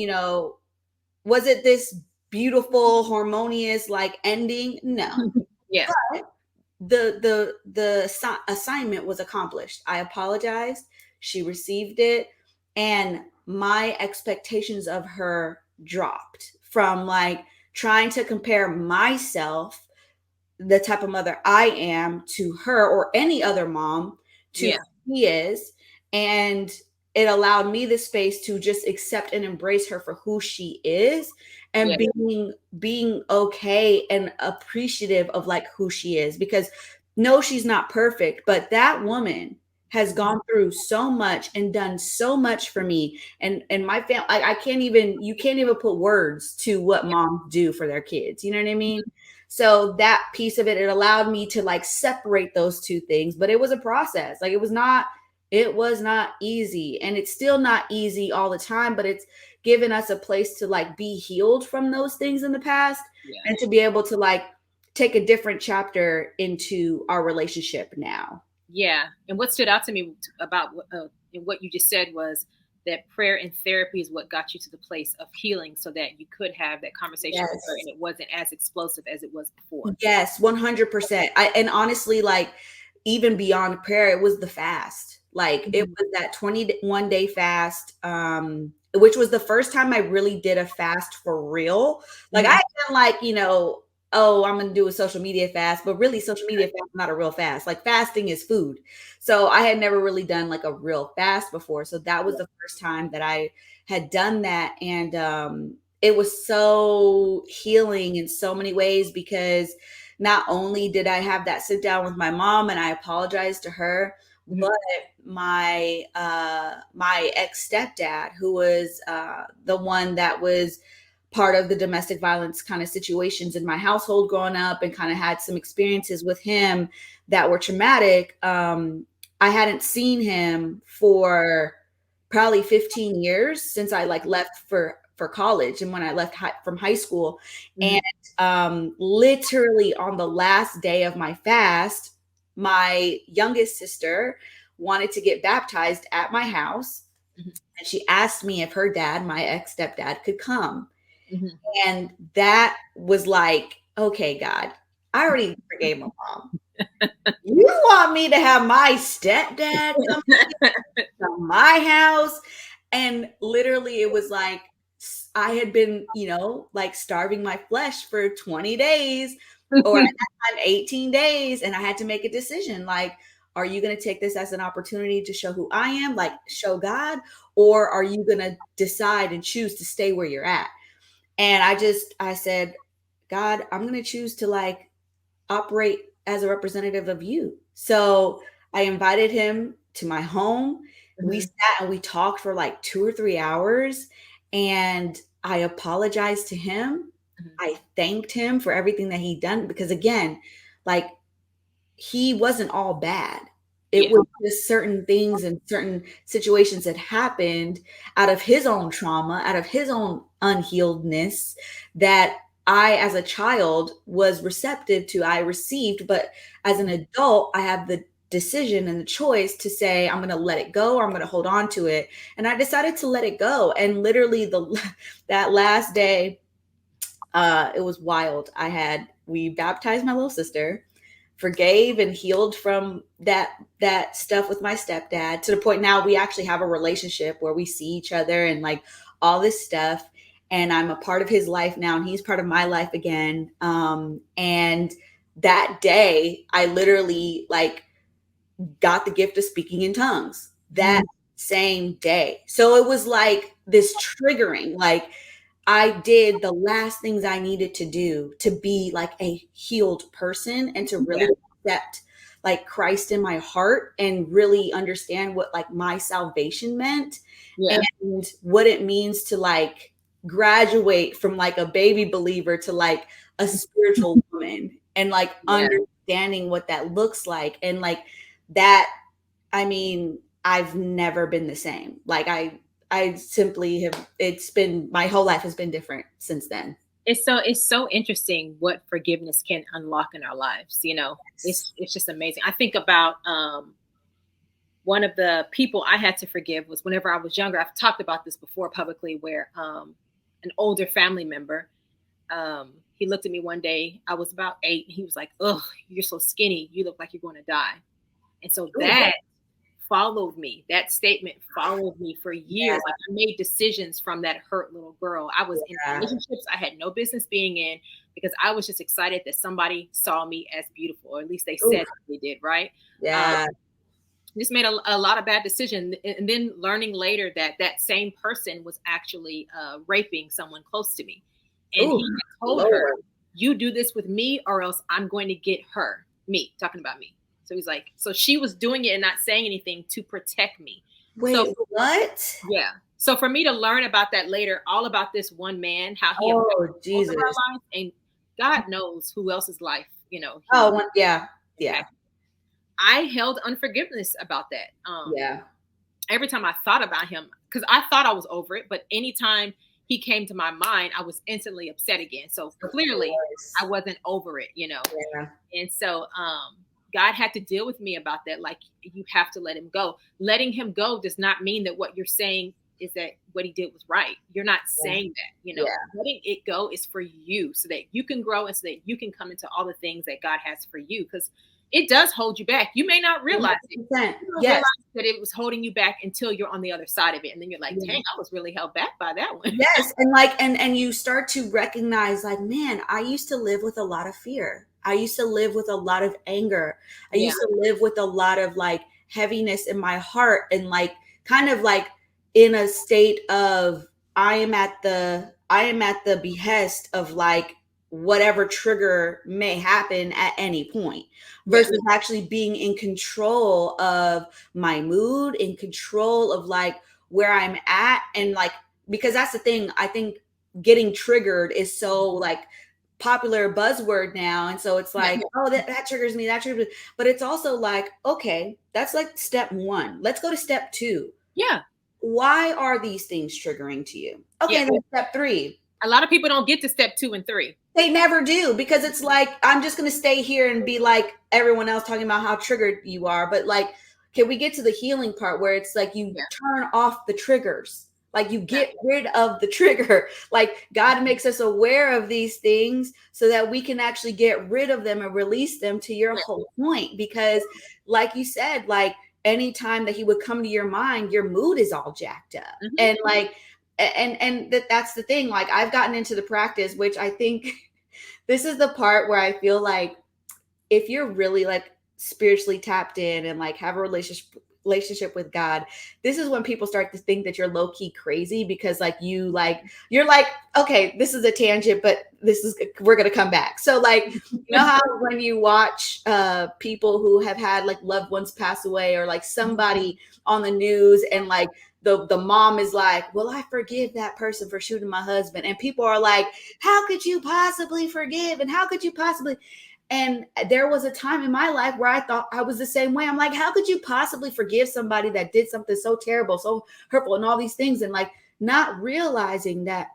S2: was it this beautiful, harmonious like ending? No.
S1: Yeah.
S2: The assignment was accomplished. I apologized. She received it, and my expectations of her dropped from like trying to compare myself, the type of mother I am, to her or any other mom, to
S1: Yeah.
S2: who she is. And it allowed me the space to just accept and embrace her for who she is, and
S1: Yeah.
S2: being okay and appreciative of like who she is. Because no, she's not perfect, but that woman has gone through so much and done so much for me and my family. I can't even, you can't even put words to what moms do for their kids. You know what I mean? So that piece of it, it allowed me to like separate those two things, but it was a process. Like it was not easy, and it's still not easy all the time, but it's given us a place to like be healed from those things in the past,
S1: Yeah.
S2: and to be able to like take a different chapter into our relationship now.
S1: Yeah. And what stood out to me about what you just said was that prayer and therapy is what got you to the place of healing so that you could have that conversation with her
S2: Yes.
S1: and it wasn't as explosive as it was before.
S2: Yes, 100%. And honestly, like, even beyond prayer, it was the fast. Like, it
S1: Mhm.
S2: was that 21-day fast, which was the first time I really did a fast for real. Like, I
S1: Mhm.
S2: had done like, oh, I'm gonna do a social media fast, but really social media fast is not a real fast. Like, fasting is food. So I had never really done like a real fast before. So that was
S1: Yeah.
S2: the first time that I had done that. And it was so healing in so many ways, because not only did I have that sit down with my mom and I apologized to her, but
S1: Mhm.
S2: my ex stepdad, who was the one that was part of the domestic violence kind of situations in my household growing up, and kind of had some experiences with him that were traumatic. I hadn't seen him for probably 15 years, since I like left for college, and when I left from high school. And
S1: Mhm.
S2: literally on the last day of my fast, my youngest sister wanted to get baptized at my house,
S1: Mhm.
S2: and she asked me if her dad, my ex stepdad, could come.
S1: Mhm.
S2: And that was like, okay, God, I already forgave my mom. You want me to have my stepdad come to my house? And literally, it was like I had been, like starving my flesh for 20 days, or at that time, 18 days. And I had to make a decision like, are you going to take this as an opportunity to show who I am, like show God, or are you going to decide and choose to stay where you're at? And I said, God, I'm going to choose to like operate as a representative of you. So I invited him to my home. We
S1: Mhm.
S2: sat and we talked for like 2 or 3 hours, and I apologized to him.
S1: Mhm.
S2: I thanked him for everything that he done, because again, like, he wasn't all bad. It
S1: Yeah.
S2: was just certain things and certain situations that happened out of his own trauma, out of his own unhealedness, that I, as a child, was receptive to, I received. But as an adult, I have the decision and the choice to say, I'm going to let it go or I'm going to hold on to it. And I decided to let it go. And literally that last day, it was wild. We baptized my little sister, forgave and healed from that stuff with my stepdad, to the point now we actually have a relationship where we see each other and like all this stuff. And I'm a part of his life now, and he's part of my life again. And that day, I literally like got the gift of speaking in tongues that
S1: Mhm.
S2: same day. So it was like this triggering, like, I did the last things I needed to do to be like a healed person, and to
S1: Yeah.
S2: really accept like Christ in my heart, and really understand what like my salvation meant,
S1: Yeah.
S2: and what it means to like graduate from like a baby believer to like a spiritual woman, and like
S1: Yeah.
S2: understanding what that looks like. And like that, I mean, I've never been the same. Like, I simply have, it's been, my whole life has been different since then.
S1: It's so interesting what forgiveness can unlock in our lives. It's just amazing. I think about one of the people I had to forgive was whenever I was younger. I've talked about this before publicly, where an older family member, he looked at me one day. I was about 8, and he was like, "Ugh, you're so skinny. You look like you're going to die." And so
S2: Ooh,
S1: that followed me. That statement followed me for
S2: yeah,
S1: years. Like, I made decisions from that hurt little girl. I was in
S2: yeah.
S1: relationships I had no business being in, because I was just excited that somebody saw me as beautiful, or at least they
S2: Ooh,
S1: said they did, right? Um,
S2: yeah,
S1: just made a lot of bad decisions, and then learning later that that same person was actually raping someone close to me, and
S2: ooh,
S1: he had told her,
S2: Lord.
S1: "You do this with me, or else I'm going to get her." Me talking about me. So he's like, so she was doing it and not saying anything to protect me. So
S2: Wait, what?
S1: yeah. So for me to learn about that later, all about this one man, how he affected
S2: Oh,
S1: both of
S2: Jesus.
S1: our lives, and God knows who else's life,
S2: Oh,
S1: he
S2: yeah, yeah,
S1: impacted. I held unforgiveness about that.
S2: yeah.
S1: Every time I thought about him, because I thought I was over it, but anytime he came to my mind, I was instantly upset again. So
S2: Of
S1: clearly I
S2: course.
S1: wasn't over it.
S2: Yeah,
S1: And so God had to deal with me about that. Like, you have to let him go. Letting him go does not mean that what you're saying is that what he did was right. You're not
S2: yeah,
S1: saying that.
S2: yeah.
S1: Letting it go is for you, so that you can grow and so that you can come into all the things that God has for you. Because it does hold you back. You may not realize it.
S2: 100%.
S1: You don't realize
S2: Yes,
S1: that it was holding you back until you're on the other side of it. And then you're like,
S2: yeah.
S1: dang, I was really held back by that one.
S2: Yes, and like, and you start to recognize like, man, I used to live with a lot of fear. I used to live with a lot of anger. I
S1: Yeah.
S2: used to live with a lot of like heaviness in my heart, and like kind of like in a state of, I am at the behest of like whatever trigger may happen at any point,
S1: Yeah.
S2: versus actually being in control of my mood, in control of like where I'm at. And like, because that's the thing, I think getting triggered is so like popular buzzword now, and so it's
S1: Yeah.
S2: like, oh, that triggers me, that triggers me. But it's also like, okay, that's like step one, let's go to step two.
S1: Yeah.
S2: Why are these things triggering to you?
S1: Yeah.
S2: Okay, then step three.
S1: A lot of people don't get to step 2 and 3.
S2: They never do, because it's like, I'm just going to stay here and be like everyone else talking about how triggered you are. But like, can we get to the healing part where it's like you
S1: Yeah.
S2: turn off the triggers? Like, you
S1: Yeah.
S2: get rid of the trigger. Like, God makes us aware of these things so that we can actually get rid of them and release them, to your
S1: Yeah.
S2: whole point. Because like you said, like anytime that he would come to your mind, your mood is all jacked up.
S1: Mhm.
S2: And like, and that's the thing. Like, I've gotten into the practice, which I think this is the part where I feel like if you're really like spiritually tapped in and like have a relationship with God, this is when people start to think that you're low key crazy because you're like, okay, this is a tangent, but we're going to come back. So like, you know how when you watch people who have had like loved ones pass away, or like somebody on the news, and like the mom is like, well, I forgive that person for shooting my husband. And people are like, how could you possibly forgive? And how could you possibly? And there was a time in my life where I thought I was the same way. I'm like, how could you possibly forgive somebody that did something so terrible, so hurtful, and all these things? And like not realizing that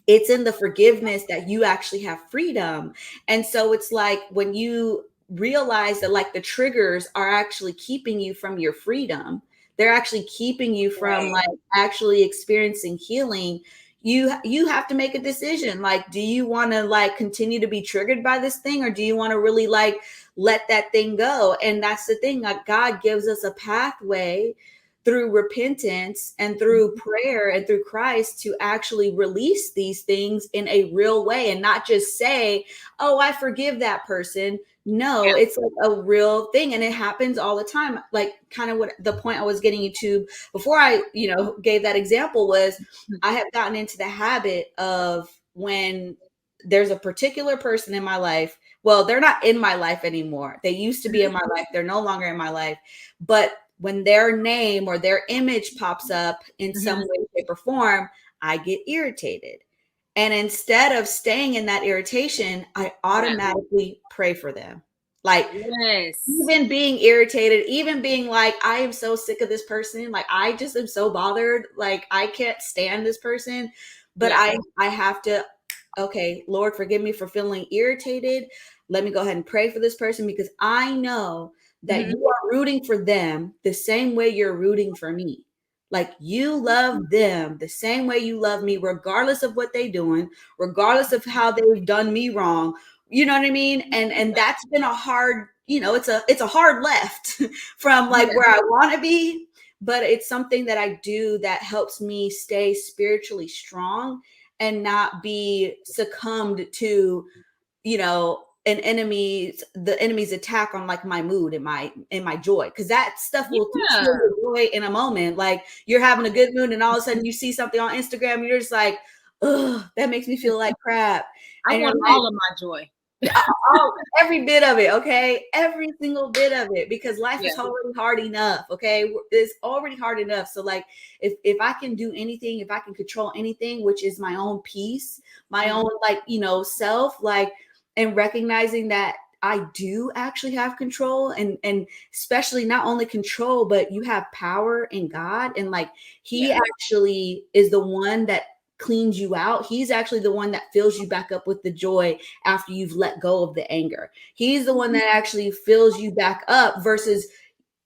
S2: it's in the forgiveness that you actually have freedom. And so it's like when you realize that like the triggers are actually keeping you from your freedom, they're actually keeping you from like actually experiencing healing. You have to make a decision. Like, do you want to like continue to be triggered by this thing, or do you want to really like let that thing go? And that's the thing, like God gives us a pathway through repentance and through prayer and through Christ to actually release these things in a real way, and not just say, oh, I forgive that person. No, it's like a real thing. And it happens all the time. Like kind of what the point I was getting to before I, gave that example was I have gotten into the habit of when there's a particular person in my life. Well, they're not in my life anymore. They used to be in my life. They're no longer in my life. But when their name or their image pops up in some way, shape, or form, I get irritated. And instead of staying in that irritation, I automatically pray for them. Like even being irritated, even being like, I am so sick of this person. Like, I just am so bothered. Like, I can't stand this person. But I have to, okay, Lord, forgive me for feeling irritated. Let me go ahead and pray for this person, because I know that you are rooting for them the same way you're rooting for me. Like you love them the same way you love me, regardless of what they're doing, regardless of how they've done me wrong. You know what I mean? And that's been a hard, it's a hard left from like where I want to be, but it's something that I do that helps me stay spiritually strong and not be succumbed to, the enemy's attack on like my mood and my joy, because that stuff will steal your joy in a moment. Like you're having a good mood and all of a sudden you see something on Instagram and you're just like, oh, that makes me feel like crap.
S1: I want all of my joy.
S2: Every bit of it, okay? Every single bit of it, because life is already hard enough, okay? It's already hard enough. So like if I can do anything, if I can control anything, which is my own peace, my own like, self, like, and recognizing that I do actually have control, and especially not only control, but you have power in God, and like he actually is the one that cleans you out. He's actually the one that fills you back up with the joy after you've let go of the anger. He's the one that actually fills you back up versus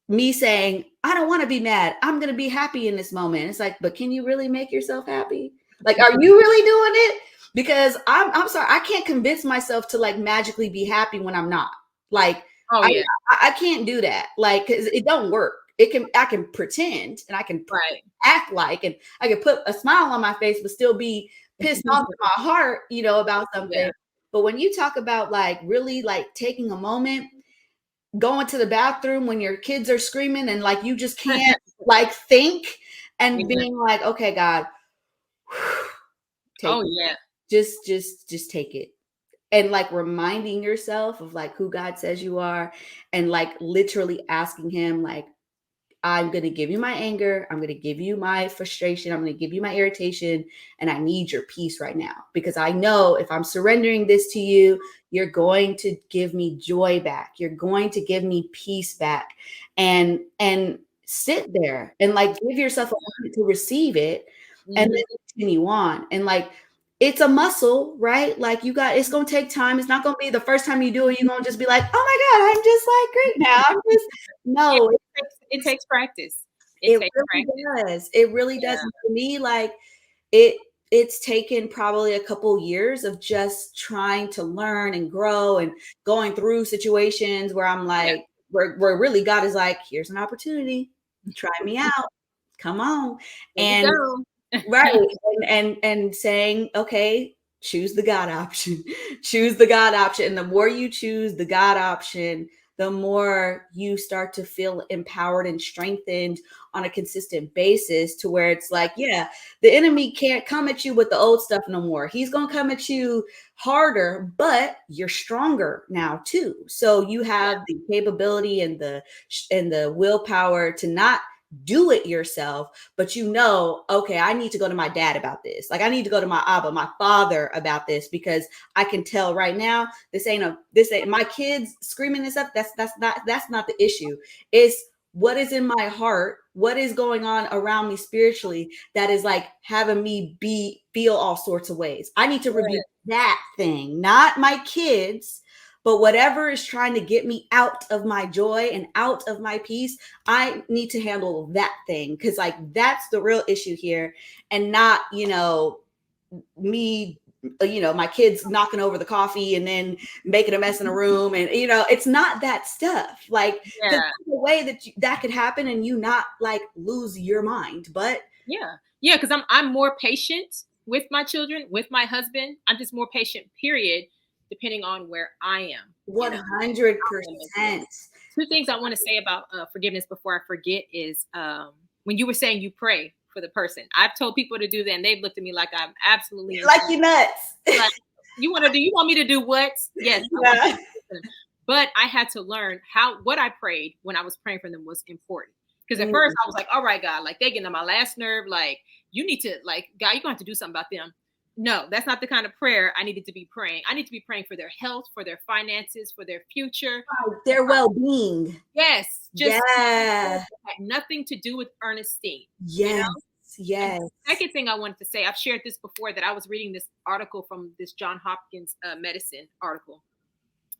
S2: me saying, I don't want to be mad. I'm going to be happy in this moment. It's like, but can you really make yourself happy? Like, are you really doing it? Because I'm sorry, I can't convince myself to like magically be happy when I'm not. Like, I can't do that. Like, cause it don't work. I can pretend and I can act like, and I can put a smile on my face, but still be pissed off in my heart, about something. But when you talk about like really like taking a moment, going to the bathroom when your kids are screaming and like you just can't like think, and being like, okay, God, take it. Just take it. And like reminding yourself of like who God says you are, and like literally asking him, like, I'm going to give you my anger. I'm going to give you my frustration. I'm going to give you my irritation. And I need your peace right now, because I know if I'm surrendering this to you, you're going to give me joy back. You're going to give me peace back, and sit there and like give yourself a moment to receive it, and then continue on. And like, it's a muscle, right? Like it's going to take time. It's not going to be the first time you do it. You're going to just be like, oh my God, I'm just like great now. No,
S1: it takes practice.
S2: It really does. It really does. For me, like it's taken probably a couple years of just trying to learn and grow and going through situations where I'm like, where really God is like, here's an opportunity. Try me out. Come on. And right. And saying, okay, choose the God option. Choose the God option. And the more you choose the God option, the more you start to feel empowered and strengthened on a consistent basis, to where it's like, yeah, the enemy can't come at you with the old stuff no more. He's going to come at you harder, but you're stronger now too. So you have the capability and the willpower to not do it yourself, but okay, I need to go to my dad about this. Like, I need to go to my Abba, my father, about this, because I can tell right now this ain't my kids screaming this up. That's not the issue. It's what is in my heart, what is going on around me spiritually, that is like having me feel all sorts of ways. I need to rebuke that thing, not my kids, but whatever is trying to get me out of my joy and out of my peace. I need to handle that thing, because like that's the real issue here, and not me, my kids knocking over the coffee and then making a mess in a room. And, it's not that stuff. Like, there's a way that could happen and you not like lose your mind. But
S1: because I'm more patient with my children, with my husband. I'm just more patient, period, depending on where I am.
S2: 100%.
S1: Two things I want to say about forgiveness before I forget is when you were saying you pray for the person. I've told people to do that, and they've looked at me like I'm absolutely
S2: like you nuts.
S1: Like, you want me to do what? Yes.
S2: Yeah.
S1: But I had to learn what I prayed when I was praying for them was important. Because at first I was like, all right, God, like they're getting on my last nerve. Like, you need to, like, God, you're going to have to do something about them. No, that's not the kind of prayer I needed to be praying. I need to be praying for their health, for their finances, for their future.
S2: Their well-being.
S1: Yes. Just had nothing to do with Ernestine.
S2: Yes. Yes.
S1: And the second thing I wanted to say, I've shared this before, that I was reading this article from this John Hopkins medicine article.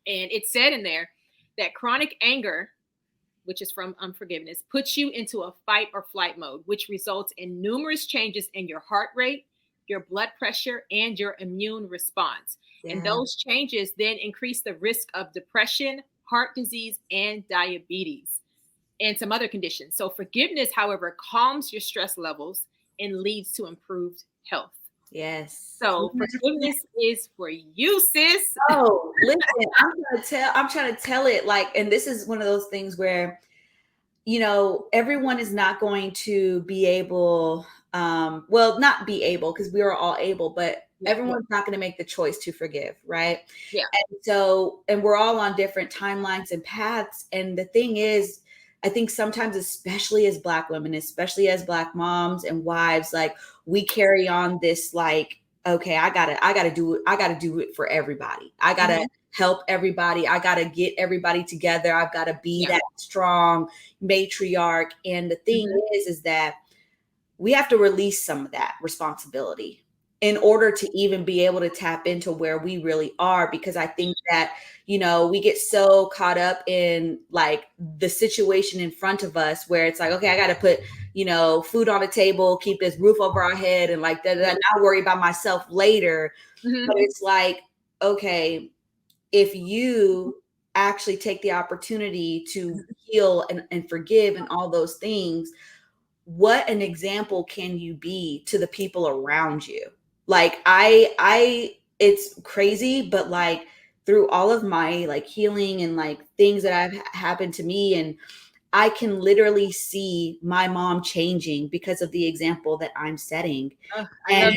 S1: And it said in there that chronic anger, which is from unforgiveness, puts you into a fight or flight mode, which results in numerous changes in your heart rate, your blood pressure, and your immune response. Yeah. And those changes then increase the risk of depression, heart disease, and diabetes, and some other conditions. So forgiveness, however, calms your stress levels and leads to improved health.
S2: Yes.
S1: So forgiveness is for you, sis.
S2: Oh, listen, I'm trying to tell it like, and this is one of those things where, everyone is not going to be able, not be able, because we are all able, but everyone's not going to make the choice to forgive, right?
S1: Yeah.
S2: And we're all on different timelines and paths. And the thing is, I think sometimes, especially as Black women, especially as Black moms and wives, like, we carry on this, like, okay, I gotta do it. I gotta do it for everybody. I gotta help everybody. I gotta get everybody together. I've got to be that strong matriarch. And the thing is that we have to release some of that responsibility in order to even be able to tap into where we really are. Because I think that, we get so caught up in like the situation in front of us, where it's like, okay, I got to put, food on the table, keep this roof over our head, and like that, not worry about myself later. But it's like, okay, if you actually take the opportunity to heal and forgive and all those things, what an example can you be to the people around you? Like, it's crazy, but like, through all of my like healing and like things that have happened to me, and I can literally see my mom changing because of the example that I'm setting. And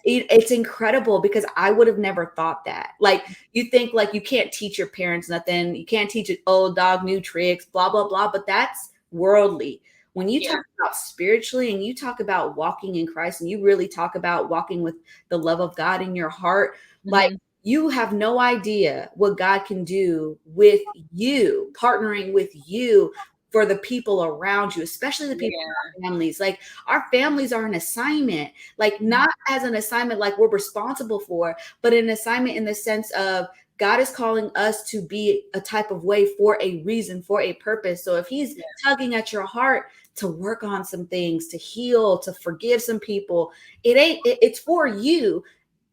S2: it's incredible, because I would have never thought that. Like, you think like you can't teach your parents nothing, you can't teach an old dog new tricks, blah blah blah, but that's worldly. When you talk about spiritually, and you talk about walking in Christ, and you really talk about walking with the love of God in your heart, like, you have no idea what God can do with you, partnering with you for the people around you, especially the people in our families. Like, our families are an assignment, like not as an assignment like we're responsible for, but an assignment in the sense of God is calling us to be a type of way for a reason, for a purpose. So if he's tugging at your heart to work on some things, to heal, to forgive some people, it's for you.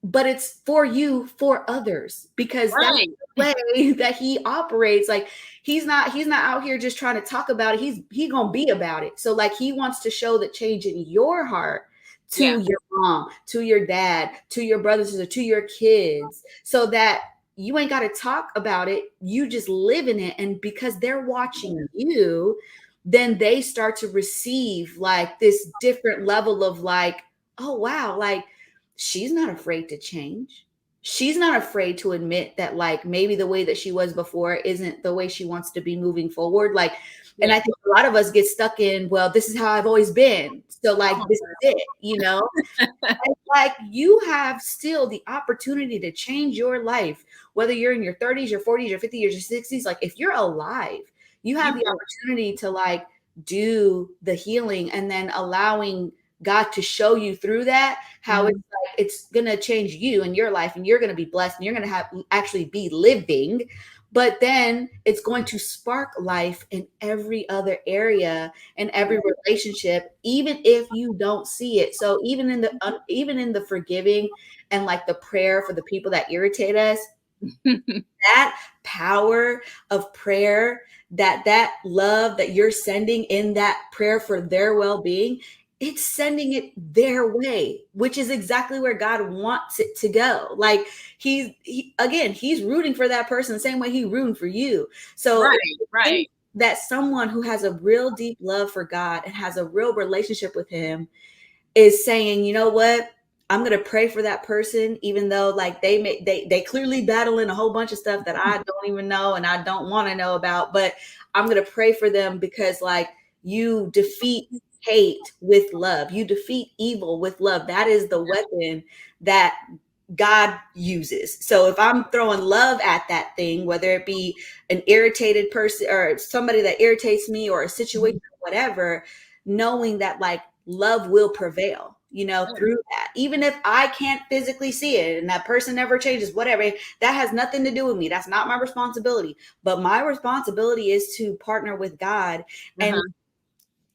S2: But it's for you, for others, because that's the way that he operates. Like, he's not out here just trying to talk about it. He's gonna be about it. So like, he wants to show the change in your heart to your mom, to your dad, to your brothers, to your kids, so that you ain't got to talk about it. You just live in it. And because they're watching you, then they start to receive like this different level of like, oh, wow, like she's not afraid to change. She's not afraid to admit that like maybe the way that she was before isn't the way she wants to be moving forward. Like, and
S1: Yeah.
S2: I think a lot of us get stuck in, well, this is how I've always been. So like
S1: Oh,
S2: this is it, you know? And like you have still the opportunity to change your life, whether you're in your 30s, your 40s, your 50s, your 60s. Like if you're alive, you have
S1: you
S2: the opportunity to like do the healing and then allowing God to show you through that how it's like it's gonna change you and your life, and you're gonna be blessed, and you're gonna have actually be living. But then it's going to spark life in every other area and every relationship, even if you don't see it. So even in the forgiving and like the prayer for the people that irritate us, that power of prayer, that love that you're sending in that prayer for their well-being, it's sending it their way, which is exactly where God wants it to go. Like he's rooting for that person the same way he's rooting for you. So
S1: right,
S2: if you
S1: right.
S2: think that someone who has a real deep love for God and has a real relationship with him is saying, you know what, I'm gonna pray for that person, even though like they clearly battling a whole bunch of stuff that I don't even know and I don't want to know about, but I'm gonna pray for them because like you defeat hate with love, you defeat evil with love. That is the weapon that God uses. So if I'm throwing love at that thing, whether it be an irritated person or somebody that irritates me or a situation or whatever, knowing that like love will prevail, you know, through that. Even if I can't physically see it and that person never changes, whatever, that has nothing to do with me. That's not my responsibility. But my responsibility is to partner with God and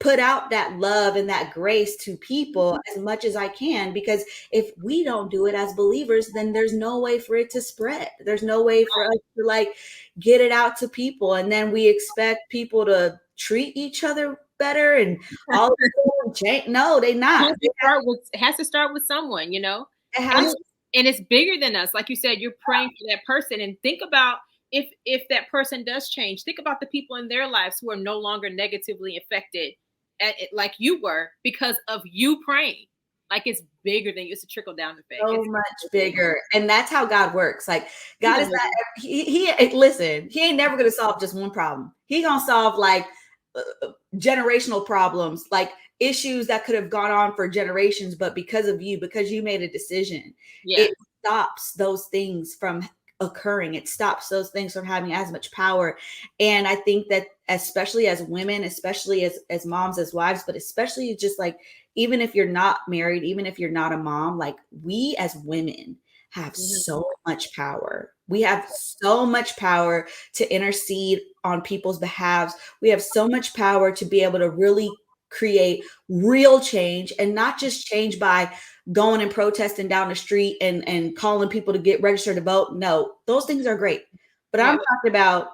S2: put out that love and that grace to people as much as I can, because if we don't do it as believers, then there's no way for it to spread. There's no way for us to like get it out to people, and then we expect people to treat each other better and all of change. No, they not.
S1: It has to start with someone, you know,
S2: It
S1: and,
S2: has
S1: and it's bigger than us. Like you said, you're praying for that person, and think about if that person does change. Think about the people in their lives who are no longer negatively affected at it like you were because of you praying. Like it's bigger than you. It's a trickle down effect.
S2: so
S1: It's
S2: much bigger. And that's how God works. Like God is
S1: literally.
S2: not he listen, he ain't never gonna solve just one problem. He gonna solve like generational problems, like issues that could have gone on for generations, but because of you, because you made a decision,
S1: Yeah.
S2: it stops those things from occurring. It stops those things from having as much power. And I think that especially as women, especially as moms, as wives, but especially just like even if you're not married, even if you're not a mom, like we as women have so much power. We have so much power to intercede on people's behalves. We have so much power to be able to really create real change, and not just change by going and protesting down the street and calling people to get registered to vote. No, those things are great. But
S1: Yeah.
S2: I'm talking about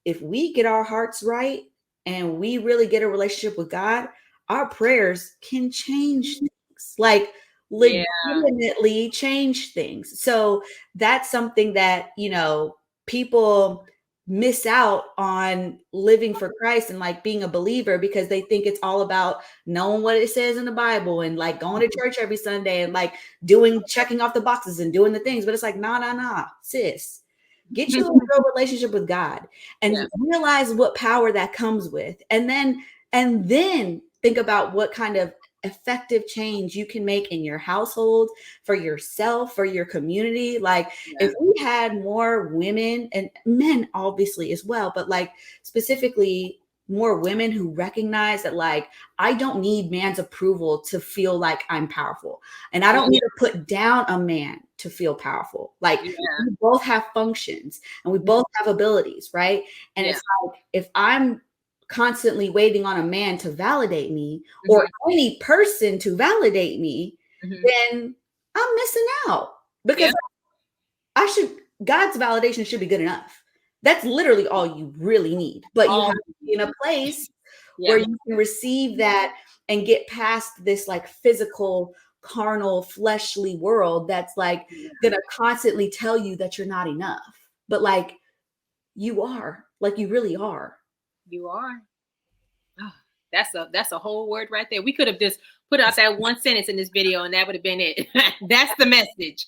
S2: if we get our hearts right and we really get a relationship with God, our prayers can change things. Like
S1: Yeah.
S2: legitimately change things. So that's something that, you know, people miss out on living for Christ and like being a believer because they think it's all about knowing what it says in the Bible and like going to church every Sunday and like checking off the boxes and doing the things. But it's like, nah, sis. Get you a real relationship with God
S1: Yeah.
S2: and realize what power that comes with. And then think about what kind of effective change you can make in your household, for yourself, for your community. Like if we had more women and men obviously as well, but like specifically more women who recognize that like I don't need man's approval to feel like I'm powerful, and I don't need to put down a man to feel powerful. Like
S1: Yeah.
S2: we both have functions and we both have abilities, right? And
S1: Yeah.
S2: it's like if I'm constantly waiting on a man to validate me or any person to validate me, then I'm missing out, because God's validation should be good enough. That's literally all you really need. But you have to be in a place where
S1: Yeah.
S2: you can receive that and get past this like physical, carnal, fleshly world that's like gonna constantly tell you that you're not enough. but like you are, like you really are.
S1: You are. Oh, that's a whole word right there. We could have just put out that one sentence in this video and that would have been it. That's the message.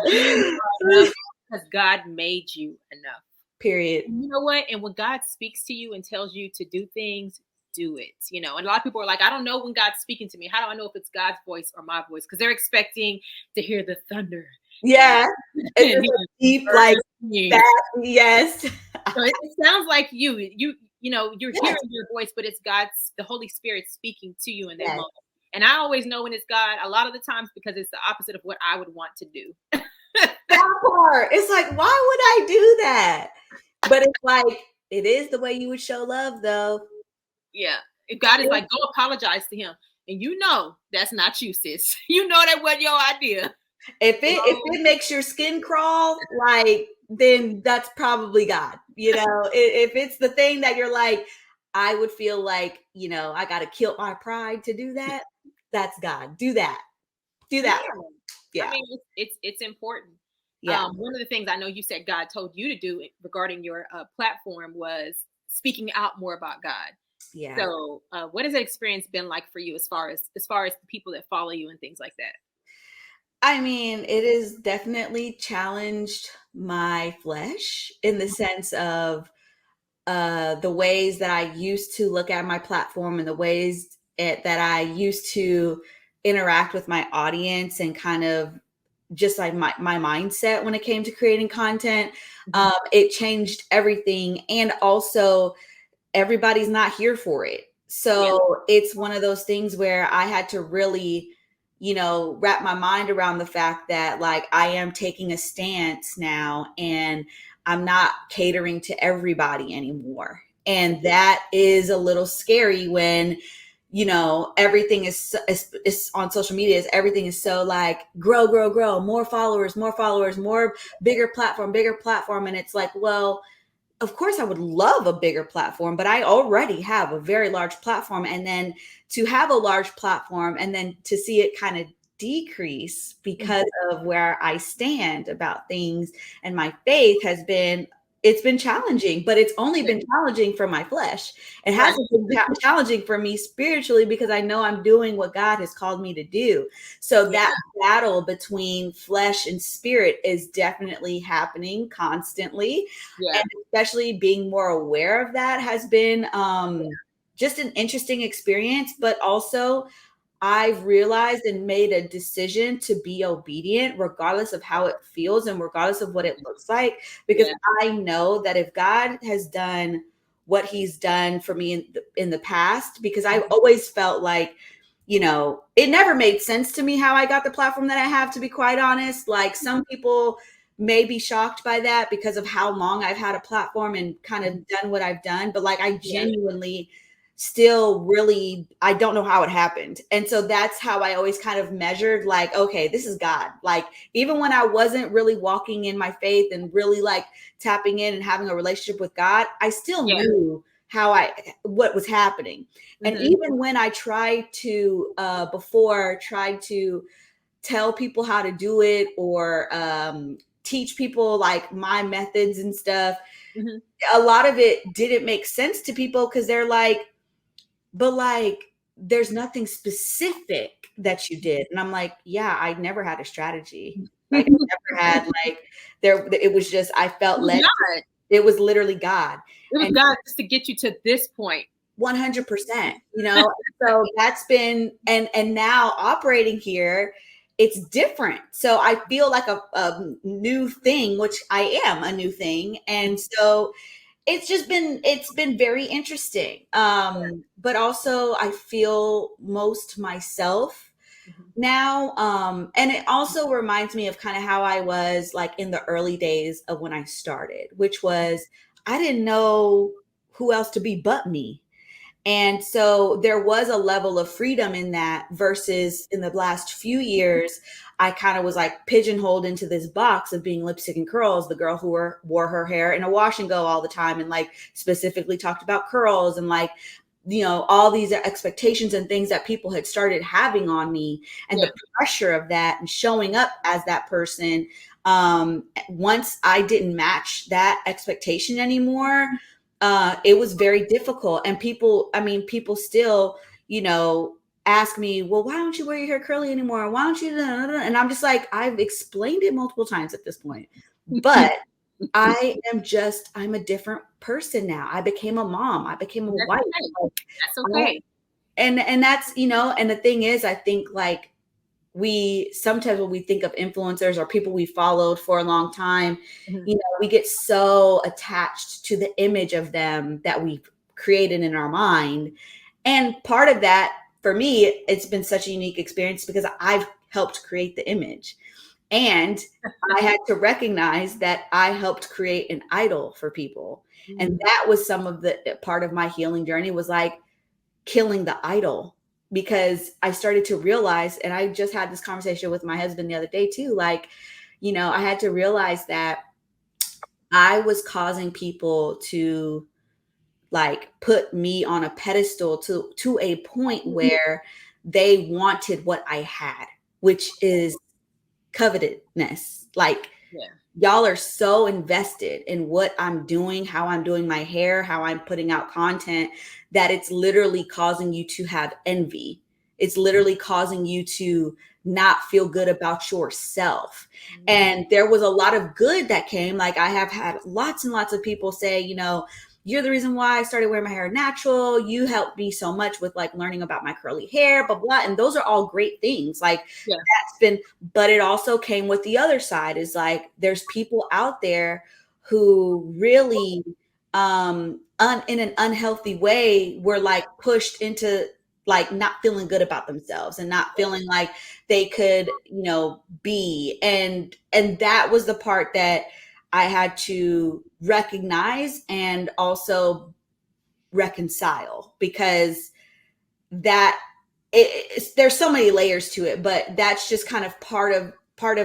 S1: You are enough because God made you enough.
S2: Period.
S1: And you know what? And when God speaks to you and tells you to do things, do it. You know, and a lot of people are like, I don't know when God's speaking to me. How do I know if it's God's voice or my voice? Because they're expecting to hear the thunder.
S2: Yeah. It's
S1: And
S2: just a deep, like that. Yes.
S1: so it sounds like you know, you're
S2: Yes.
S1: hearing your voice, but it's God's, the Holy Spirit speaking to you in that
S2: Yes.
S1: moment. And I always know when it's God a lot of the times because it's the opposite of what I would want to do.
S2: That part. It's like, why would I do that? But it's like, it is the way you would show love, though.
S1: Yeah. If God is like, go apologize to him. And you know that's not you, sis. You know that wasn't your idea.
S2: If it makes your skin crawl, like, then that's probably God. You know, if it's the thing that you're like, I would feel like, you know, I got to kill my pride to do that. That's God. Do that. Do that.
S1: Yeah. I mean, it's important.
S2: Yeah.
S1: One of the things I know you said God told you to do regarding your platform was speaking out more about God.
S2: Yeah.
S1: So, what has that experience been like for you as far as the people that follow you and things like that?
S2: I mean, it has definitely challenged my flesh in the sense of the ways that I used to look at my platform and the ways that I used to interact with my audience and kind of just like my mindset when it came to creating content. It changed everything. And also, everybody's not here for it. So it's one of those things where I had to really, you know, wrap my mind around the fact that like I am taking a stance now and I'm not catering to everybody anymore. And that is a little scary when, you know, everything is on social media. Everything is so like grow, more followers, more bigger platform. And it's like, well, of course I would love a bigger platform, but I already have a very large platform. And then to have a large platform and then to see it kind of decrease because of where I stand about things and my faith it's been challenging, but it's only been challenging for my flesh. It hasn't been challenging for me spiritually because I know I'm doing what God has called me to do. So that battle between flesh and spirit is definitely happening constantly. And especially being more aware of that has been just an interesting experience, but also I've realized and made a decision to be obedient regardless of how it feels and regardless of what it looks like, because I know that if God has done what he's done for me in the past, because I've always felt like, you know, it never made sense to me how I got the platform that I have, to be quite honest. Like some people may be shocked by that because of how long I've had a platform and kind of done what I've done. But like, I genuinely still really, I don't know how it happened. And so that's how I always kind of measured like, okay, this is God. Like, even when I wasn't really walking in my faith and really like tapping in and having a relationship with God, I still knew what was happening. And even when I tried to, tried to tell people how to do it or teach people like my methods and stuff, a lot of it didn't make sense to people because they're like, but like, there's nothing specific that you did. And I'm like, yeah, I never had a strategy. Like I never had it was just, I felt led. It was literally God.
S1: It was God just to get you to this point.
S2: 100%, you know? So that's been, and now operating here, it's different. So I feel like a new thing, which I am a new thing. And so it's been very interesting. But also I feel most myself now. And it also reminds me of kind of how I was like in the early days of when I started, which was, I didn't know who else to be but me. And so there was a level of freedom in that versus in the last few years, I kind of was like pigeonholed into this box of being lipstick and curls, the girl who wore her hair in a wash and go all the time and like specifically talked about curls and like, you know, all these expectations and things that people had started having on me and the pressure of that and showing up as that person Once I didn't match that expectation anymore, it was very difficult. And people still, ask me, well, why don't you wear your hair curly anymore? Why don't you? And I'm just like, I've explained it multiple times at this point. But I'm a different person now. I became a mom. I became a
S1: That's
S2: wife.
S1: okay.
S2: Like,
S1: That's okay.
S2: and that's, and the thing is, I think like we sometimes when we think of influencers or people we followed for a long time,
S1: Mhm.
S2: we get so attached to the image of them that we've created in our mind. And part of that, for me, it's been such a unique experience because I've helped create the image. And I had to recognize that I helped create an idol for people. And that was some of the part of my healing journey, was like killing the idol, because I started to realize, and I just had this conversation with my husband the other day too, like, I had to realize that I was causing people to like put me on a pedestal to a point where they wanted what I had, which is covetousness. Like,
S1: Yeah.
S2: y'all are so invested in what I'm doing, how I'm doing my hair, how I'm putting out content, that it's literally causing you to have envy. It's literally causing you to not feel good about yourself. And there was a lot of good that came. Like, I have had lots and lots of people say, you're the reason why I started wearing my hair natural. You helped me so much with like learning about my curly hair, blah, blah. And those are all great things. Like,
S1: Yeah.
S2: but it also came with the other side, is like, there's people out there who really, in an unhealthy way, were like pushed into like not feeling good about themselves and not feeling like they could, be. And that was the part that I had to recognize and also reconcile, because that there's so many layers to it, but that's just kind of part of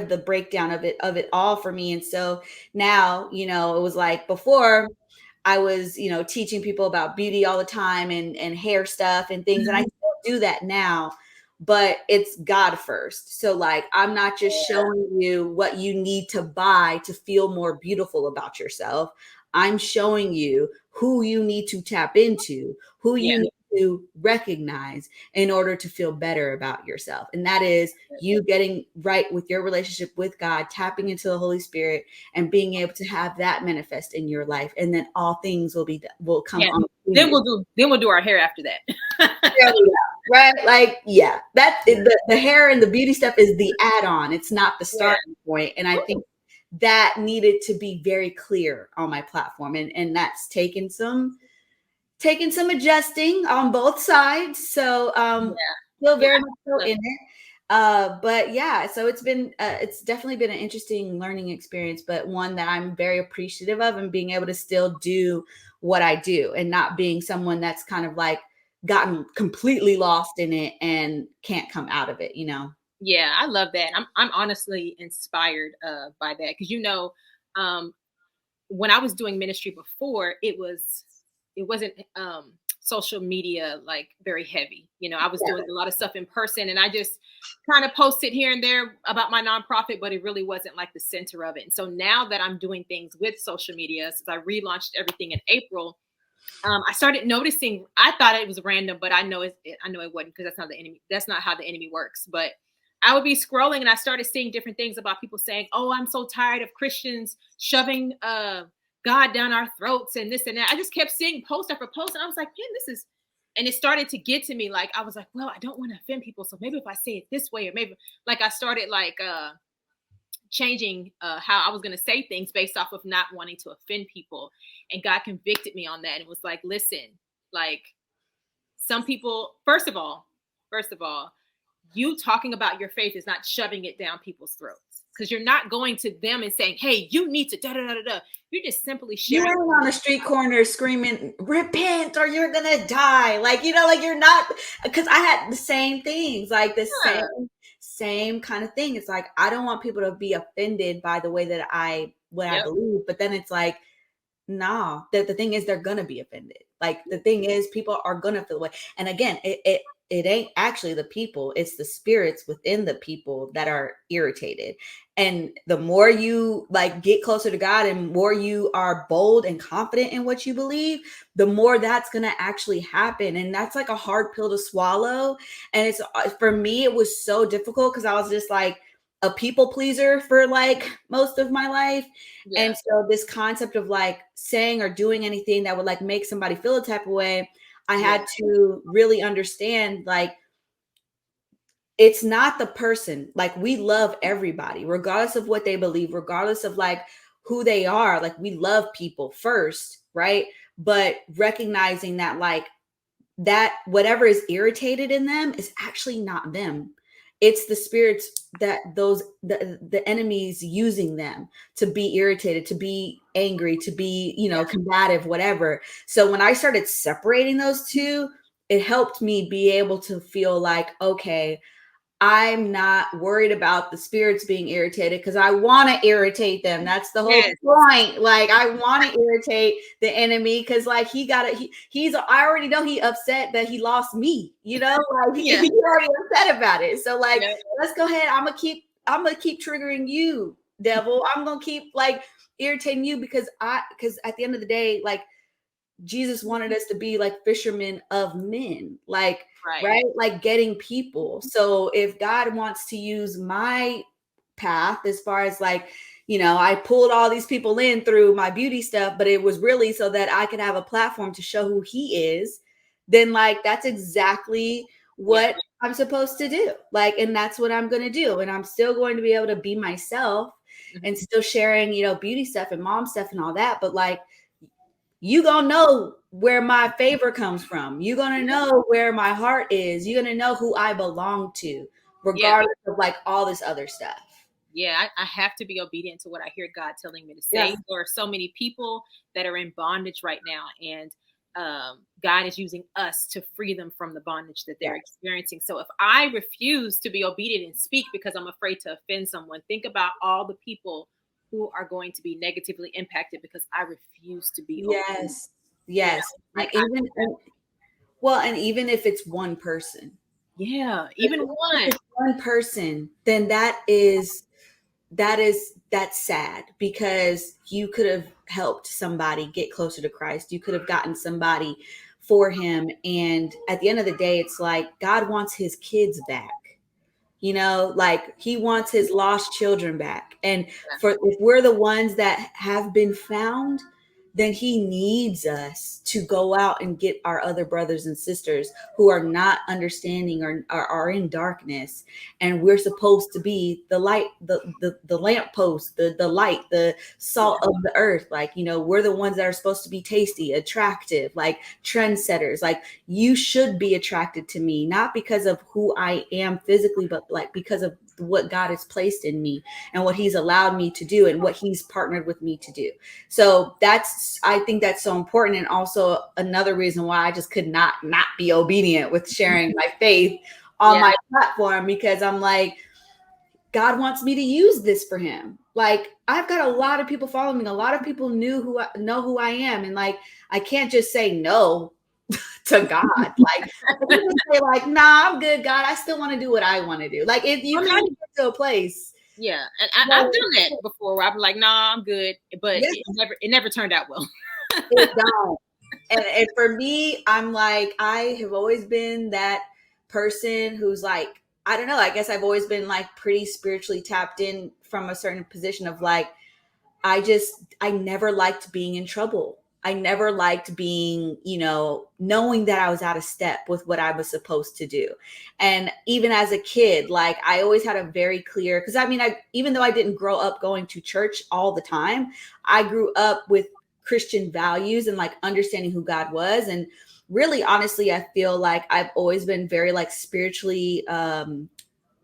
S2: the breakdown of it all for me. And so now, it was like before, I was, teaching people about beauty all the time, and hair stuff and things. And I still do that now, but it's God first. So like, I'm not just showing you what you need to buy to feel more beautiful about yourself. I'm showing you who you need to tap into, who
S1: Yeah.
S2: you need to recognize in order to feel better about yourself. And that is you getting right with your relationship with God, tapping into the Holy Spirit, and being able to have that manifest in your life. And then all things will come
S1: Yeah.
S2: on.
S1: Then we'll do our hair after that.
S2: There we go. Right? Like, yeah, the hair and the beauty stuff is the add-on. It's not the starting point. And I think that needed to be very clear on my platform. And that's taken some adjusting on both sides. So still very much so in it. But yeah, so it's definitely been an interesting learning experience, but one that I'm very appreciative of, and being able to still do what I do and not being someone that's kind of like gotten completely lost in it and can't come out of it,
S1: Yeah, I love that. I'm honestly inspired by that, because um, when I was doing ministry before, it wasn't social media like very heavy. I was doing a lot of stuff in person, and I just kind of posted here and there about my nonprofit, but it really wasn't like the center of it. And so now that I'm doing things with social media, since I relaunched everything in April, I started noticing. I thought it was random, but I know it wasn't, because that's not the enemy. That's not how the enemy works. But I would be scrolling, and I started seeing different things about people saying, "Oh, I'm so tired of Christians shoving God down our throats and this and that." I just kept seeing post after post, and I was like, "Man, this is." And it started to get to me. Like, I was like, "Well, I don't want to offend people, so maybe if I say it this way, or maybe," like, I started like changing how I was going to say things based off of not wanting to offend people. And God convicted me on that. And it was like, listen, like, some people, first of all, you talking about your faith is not shoving it down people's throats, because you're not going to them and saying, hey, you need to da da da da. You're just simply
S2: You
S1: sharing.
S2: ain't on the street corner screaming, repent or you're gonna die. Like, like, you're not, because I had the same things, like the same kind of thing. It's like, I don't want people to be offended by the way that I believe, but then it's like, nah, the thing is, they're gonna be offended. Like, the thing is, people are gonna feel the way. And again, it ain't actually the people, it's the spirits within the people that are irritated. And the more you like get closer to God and more you are bold and confident in what you believe, the more that's going to actually happen. And that's like a hard pill to swallow. And it's, for me, it was so difficult because I was just like a people pleaser for like most of my life.
S1: Yeah.
S2: And so this concept of like saying or doing anything that would like make somebody feel a type of way, I had to really understand like it's not the person. Like we love everybody, regardless of what they believe, regardless of like who they are. Like we love people first, right? But recognizing that like that whatever is irritated in them is actually not them. It's the spirits that the enemies using them to be irritated, to be angry, to be, you know, combative, whatever. So when I started separating those two, it helped me be able to feel like, okay, I'm not worried about the spirits being irritated because I want to irritate them. That's the whole point. Like I want to irritate the enemy because like he's I already know he upset that he lost me, you know, like he's already upset about it. So like let's go ahead. I'm gonna keep triggering you, devil. I'm gonna keep like irritating you because at the end of the day, like Jesus wanted us to be like fishermen of men, like, right? Like getting people. So if God wants to use my path as far as like, you know, I pulled all these people in through my beauty stuff, but it was really so that I could have a platform to show who he is, then like that's exactly what I'm supposed to do. Like, and that's what I'm going to do. And I'm still going to be able to be myself and still sharing, you know, beauty stuff and mom stuff and all that. But like, you gonna know where my favor comes from. You're gonna know where my heart is. You're gonna know who I belong to, regardless of like all this other stuff.
S1: Yeah, I have to be obedient to what I hear God telling me to say. Yeah. There are so many people that are in bondage right now, and God is using us to free them from the bondage that they're experiencing. So if I refuse to be obedient and speak because I'm afraid to offend someone, think about all the people who are going to be negatively impacted because I refuse to be obedient.
S2: Yes. Like and even if it's one person.
S1: Yeah, even
S2: one person, then that's sad because you could have helped somebody get closer to Christ. You could have gotten somebody for him. And at the end of the day, it's like God wants his kids back. You know, like he wants his lost children back. And if we're the ones that have been found, then he needs us to go out and get our other brothers and sisters who are not understanding or are in darkness. And we're supposed to be the light, the lamppost, the light, the salt of the earth. Like, you know, we're the ones that are supposed to be tasty, attractive, like trendsetters. Like you should be attracted to me, not because of who I am physically, but like because of what God has placed in me and what he's allowed me to do and what he's partnered with me to do. So I think that's so important. And also another reason why I just could not be obedient with sharing my faith on my platform, because I'm like, God wants me to use this for him. Like I've got a lot of people following me. A lot of people know who I am. And like, I can't just say no to God. Like, you can say like, nah, I'm good, God. I still want to do what I want to do. Like if you kind of get to a place.
S1: Yeah. And I've done that before where I'm like, nah, I'm good. But it never turned out well.
S2: It don't. And for me, I'm like, I have always been that person who's like, I don't know, I guess I've always been like pretty spiritually tapped in from a certain position of like, I never liked being in trouble. I never liked being, you know, knowing that I was out of step with what I was supposed to do. And even as a kid, like I always had a very clear, because I mean, even though I didn't grow up going to church all the time, I grew up with Christian values and like understanding who God was. And really, honestly, I feel like I've always been very like spiritually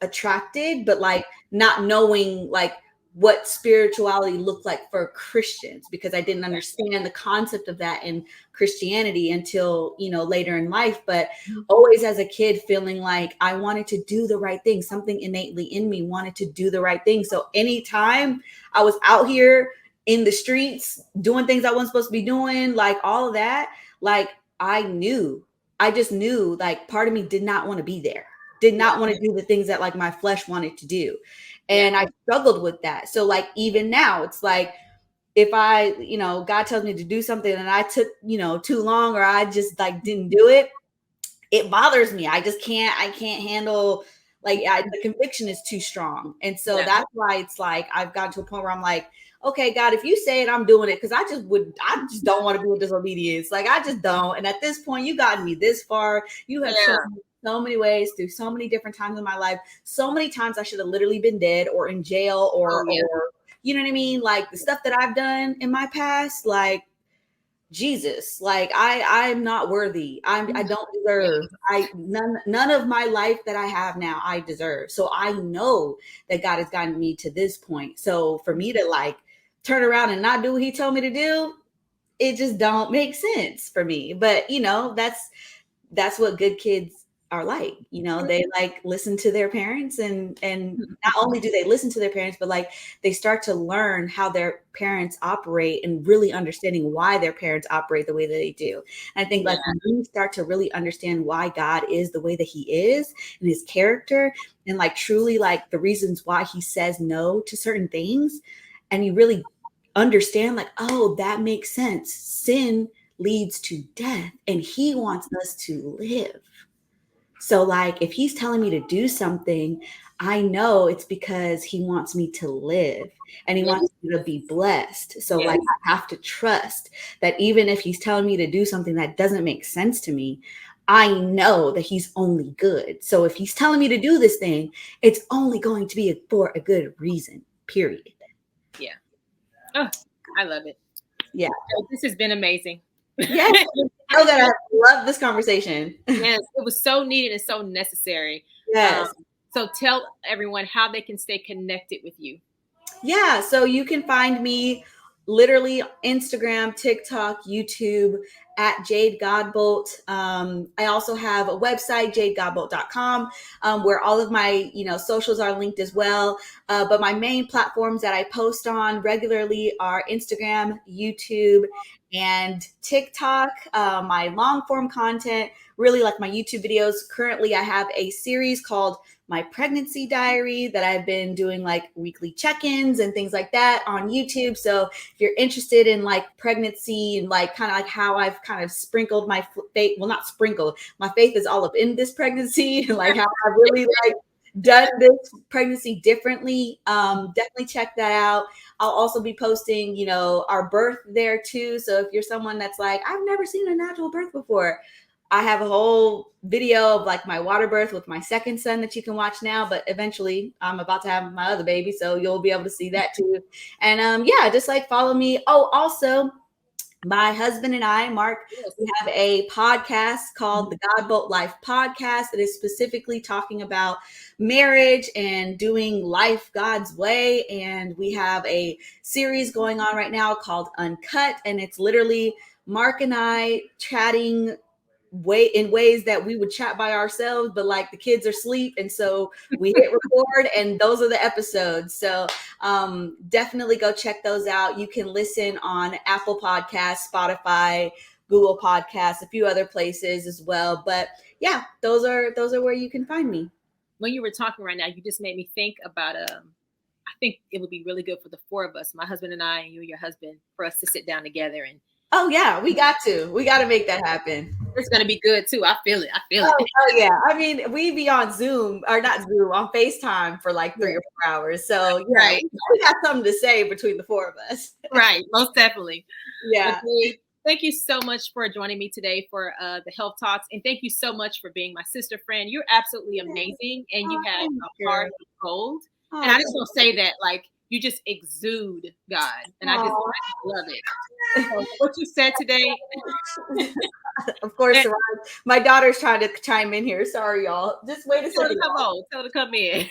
S2: attracted, but like not knowing like what spirituality looked like for Christians, because I didn't understand the concept of that in Christianity until, you know, later in life. But always as a kid feeling like I wanted to do the right thing. Something innately in me wanted to do the right thing. So anytime I was out here in the streets doing things I wasn't supposed to be doing, like all of that, like I knew I just knew like part of me did not want to be there, did not want to do the things that like my flesh wanted to do. And I struggled with that. So like even now it's like if I, God tells me to do something and I took, too long or I just like didn't do it, it bothers me. I can't handle like the conviction is too strong. And so that's why it's like I've gotten to a point where I'm like, okay, God, if you say it, I'm doing it because I just don't want to be in disobedience. Like I just don't. And at this point, you gotten me this far. You have shown me so many ways through so many different times in my life. So many times I should have literally been dead or in jail or you know what I mean? Like the stuff that I've done in my past, like Jesus, like I'm not worthy. I don't deserve. None of my life that I have now I deserve. So I know that God has gotten me to this point. So for me to like turn around and not do what he told me to do, it just don't make sense for me. But that's what good kids are like. They like listen to their parents and not only do they listen to their parents, but like they start to learn how their parents operate and really understanding why their parents operate the way that they do. And I think like when we start to really understand why God is the way that he is and his character and like truly like the reasons why he says no to certain things, and you really understand like, oh, that makes sense. Sin leads to death and he wants us to live. So like if he's telling me to do something, I know it's because he wants me to live and he wants me to be blessed. So like I have to trust that even if he's telling me to do something that doesn't make sense to me, I know that he's only good. So if he's telling me to do this thing, it's only going to be for a good reason, period.
S1: Yeah. Oh, I love it.
S2: Yeah.
S1: This has been amazing.
S2: Yes. I know that I love this conversation.
S1: Yes, it was so needed and so necessary.
S2: Yes.
S1: So tell everyone how they can stay connected with you.
S2: Yeah. So you can find me literally Instagram, TikTok, YouTube at Jade Godbolt. I also have a website, jadegodbolt.com, where all of my, socials are linked as well. But my main platforms that I post on regularly are Instagram, YouTube, and TikTok. My long form content, really like my YouTube videos. Currently, I have a series called My Pregnancy Diary that I've been doing like weekly check-ins and things like that on YouTube. So if you're interested in like pregnancy and like kind of like how I've kind of sprinkled my faith, well, not sprinkled, my faith is all up in this pregnancy and like how I really like done this pregnancy differently. Definitely check that out. I'll also be posting, our birth there too. So if you're someone that's like, I've never seen a natural birth before, I have a whole video of like my water birth with my second son that you can watch now, but eventually I'm about to have my other baby. So you'll be able to see that too. And just like follow me. Oh, also my husband and I, Mark, we have a podcast called the Godbolt Life Podcast that is specifically talking about marriage and doing life God's way. And we have a series going on right now called Uncut. And it's literally Mark and I chatting in ways that we would chat by ourselves, but like the kids are asleep, and so we hit record and those are the episodes. So definitely go check those out. You can listen on Apple Podcasts, Spotify, Google Podcasts, a few other places as well. But yeah, those are where you can find me.
S1: When you were talking right now, you just made me think about I think it would be really good for the four of us, my husband and I, and you and your husband, for us to sit down together and
S2: oh yeah, we got to make that happen.
S1: It's going to be good too. I feel it.
S2: Oh yeah. I mean, we be on Zoom or not Zoom, on FaceTime for like 3 or 4 hours. So yeah, we got something to say between the four of us.
S1: Right. Most definitely.
S2: Yeah.
S1: Thank you so much for joining me today for the Health Talks. And thank you so much for being my sister friend. You're absolutely amazing. And you have a heart of gold. And I just want to say that, like, you just exude God. And I just love it. So what you said today.
S2: Of course, my daughter's trying to chime in here. Sorry, y'all. Just wait a second.
S1: Tell her to come in.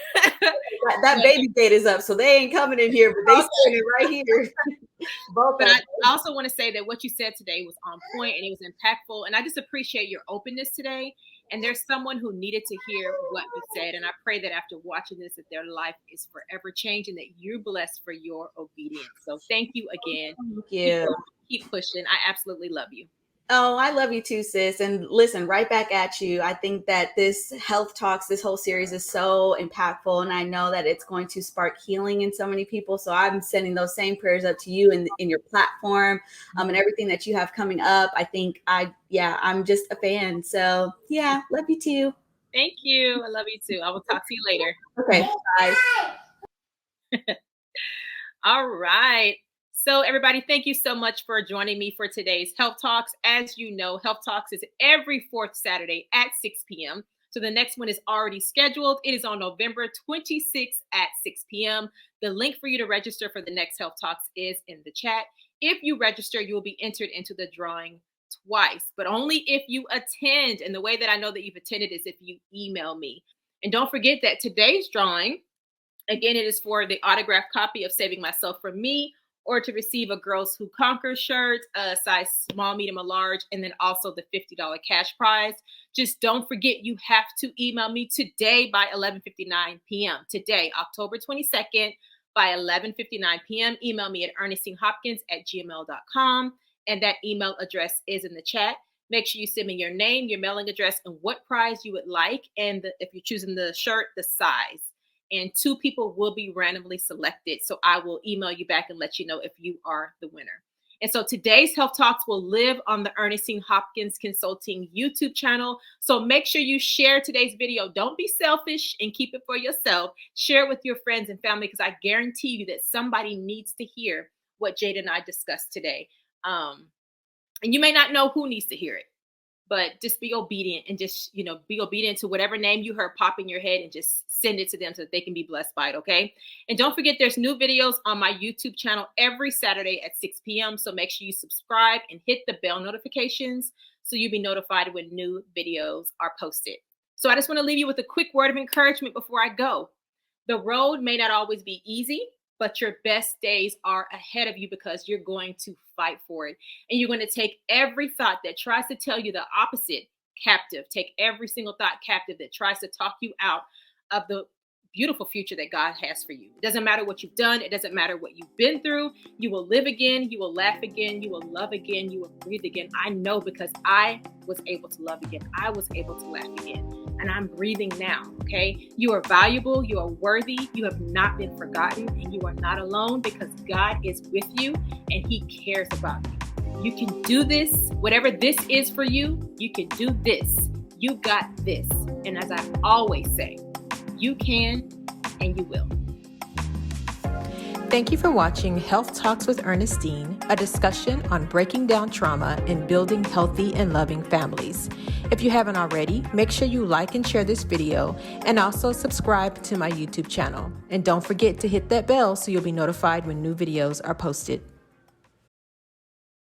S2: that baby gate is up, so they ain't coming in here, but they standing right here.
S1: But I also want to say that what you said today was on point and it was impactful. And I just appreciate your openness today. And there's someone who needed to hear what you said. And I pray that after watching this, that their life is forever changed and that you're blessed for your obedience. So thank you again.
S2: Thank you.
S1: Keep pushing. I absolutely love you.
S2: Oh, I love you too, sis. And listen, right back at you. I think that this Health Talks, this whole series is so impactful. And I know that it's going to spark healing in so many people. So I'm sending those same prayers up to you in your platform and everything that you have coming up. I think I'm just a fan. So yeah, love you too.
S1: Thank you. I love you too. I will talk to you later.
S2: Okay, bye.
S1: All right. So, everybody, thank you so much for joining me for today's Health Talks. As you know, Health Talks is every fourth Saturday at 6 p.m. So, the next one is already scheduled. It is on November 26th at 6 p.m. The link for you to register for the next Health Talks is in the chat. If you register, you will be entered into the drawing twice, but only if you attend. And the way that I know that you've attended is if you email me. And don't forget that today's drawing, again, it is for the autographed copy of Saving Myself from Me, or to receive a Girls Who Conquer shirt, a size small, medium, or large, and then also the $50 cash prize. Just don't forget, you have to email me today by 11:59 p.m. Today, October 22nd, by 11:59 p.m. Email me at ernestinehopkins@gmail.com, and that email address is in the chat. Make sure you send me your name, your mailing address, and what prize you would like, and if you're choosing the shirt, the size. And 2 people will be randomly selected. So I will email you back and let you know if you are the winner. And so today's Health Talks will live on the Ernestine Hopkins Consulting YouTube channel. So make sure you share today's video. Don't be selfish and keep it for yourself. Share it with your friends and family, because I guarantee you that somebody needs to hear what Jade and I discussed today. And you may not know who needs to hear it, but just be obedient and just, be obedient to whatever name you heard pop in your head and just send it to them so that they can be blessed by it, okay? And don't forget, there's new videos on my YouTube channel every Saturday at 6 p.m. So make sure you subscribe and hit the bell notifications so you'll be notified when new videos are posted. So I just want to leave you with a quick word of encouragement before I go. The road may not always be easy, but your best days are ahead of you, because you're going to fight for it. And you're going to take every thought that tries to tell you the opposite captive. Take every single thought captive that tries to talk you out of the beautiful future that God has for you. It doesn't matter what you've done. It doesn't matter what you've been through. You will live again. You will laugh again. You will love again. You will breathe again. I know, because I was able to love again. I was able to laugh again. And I'm breathing now, okay? You are valuable. You are worthy. You have not been forgotten. And you are not alone, because God is with you and He cares about you. You can do this. Whatever this is for you, you can do this. You got this. And as I always say, you can and you will.
S3: Thank you for watching Health Talks with Ernestine, a discussion on breaking down trauma and building healthy and loving families. If you haven't already, make sure you like and share this video, and also subscribe to my YouTube channel. And don't forget to hit that bell so you'll be notified when new videos are posted.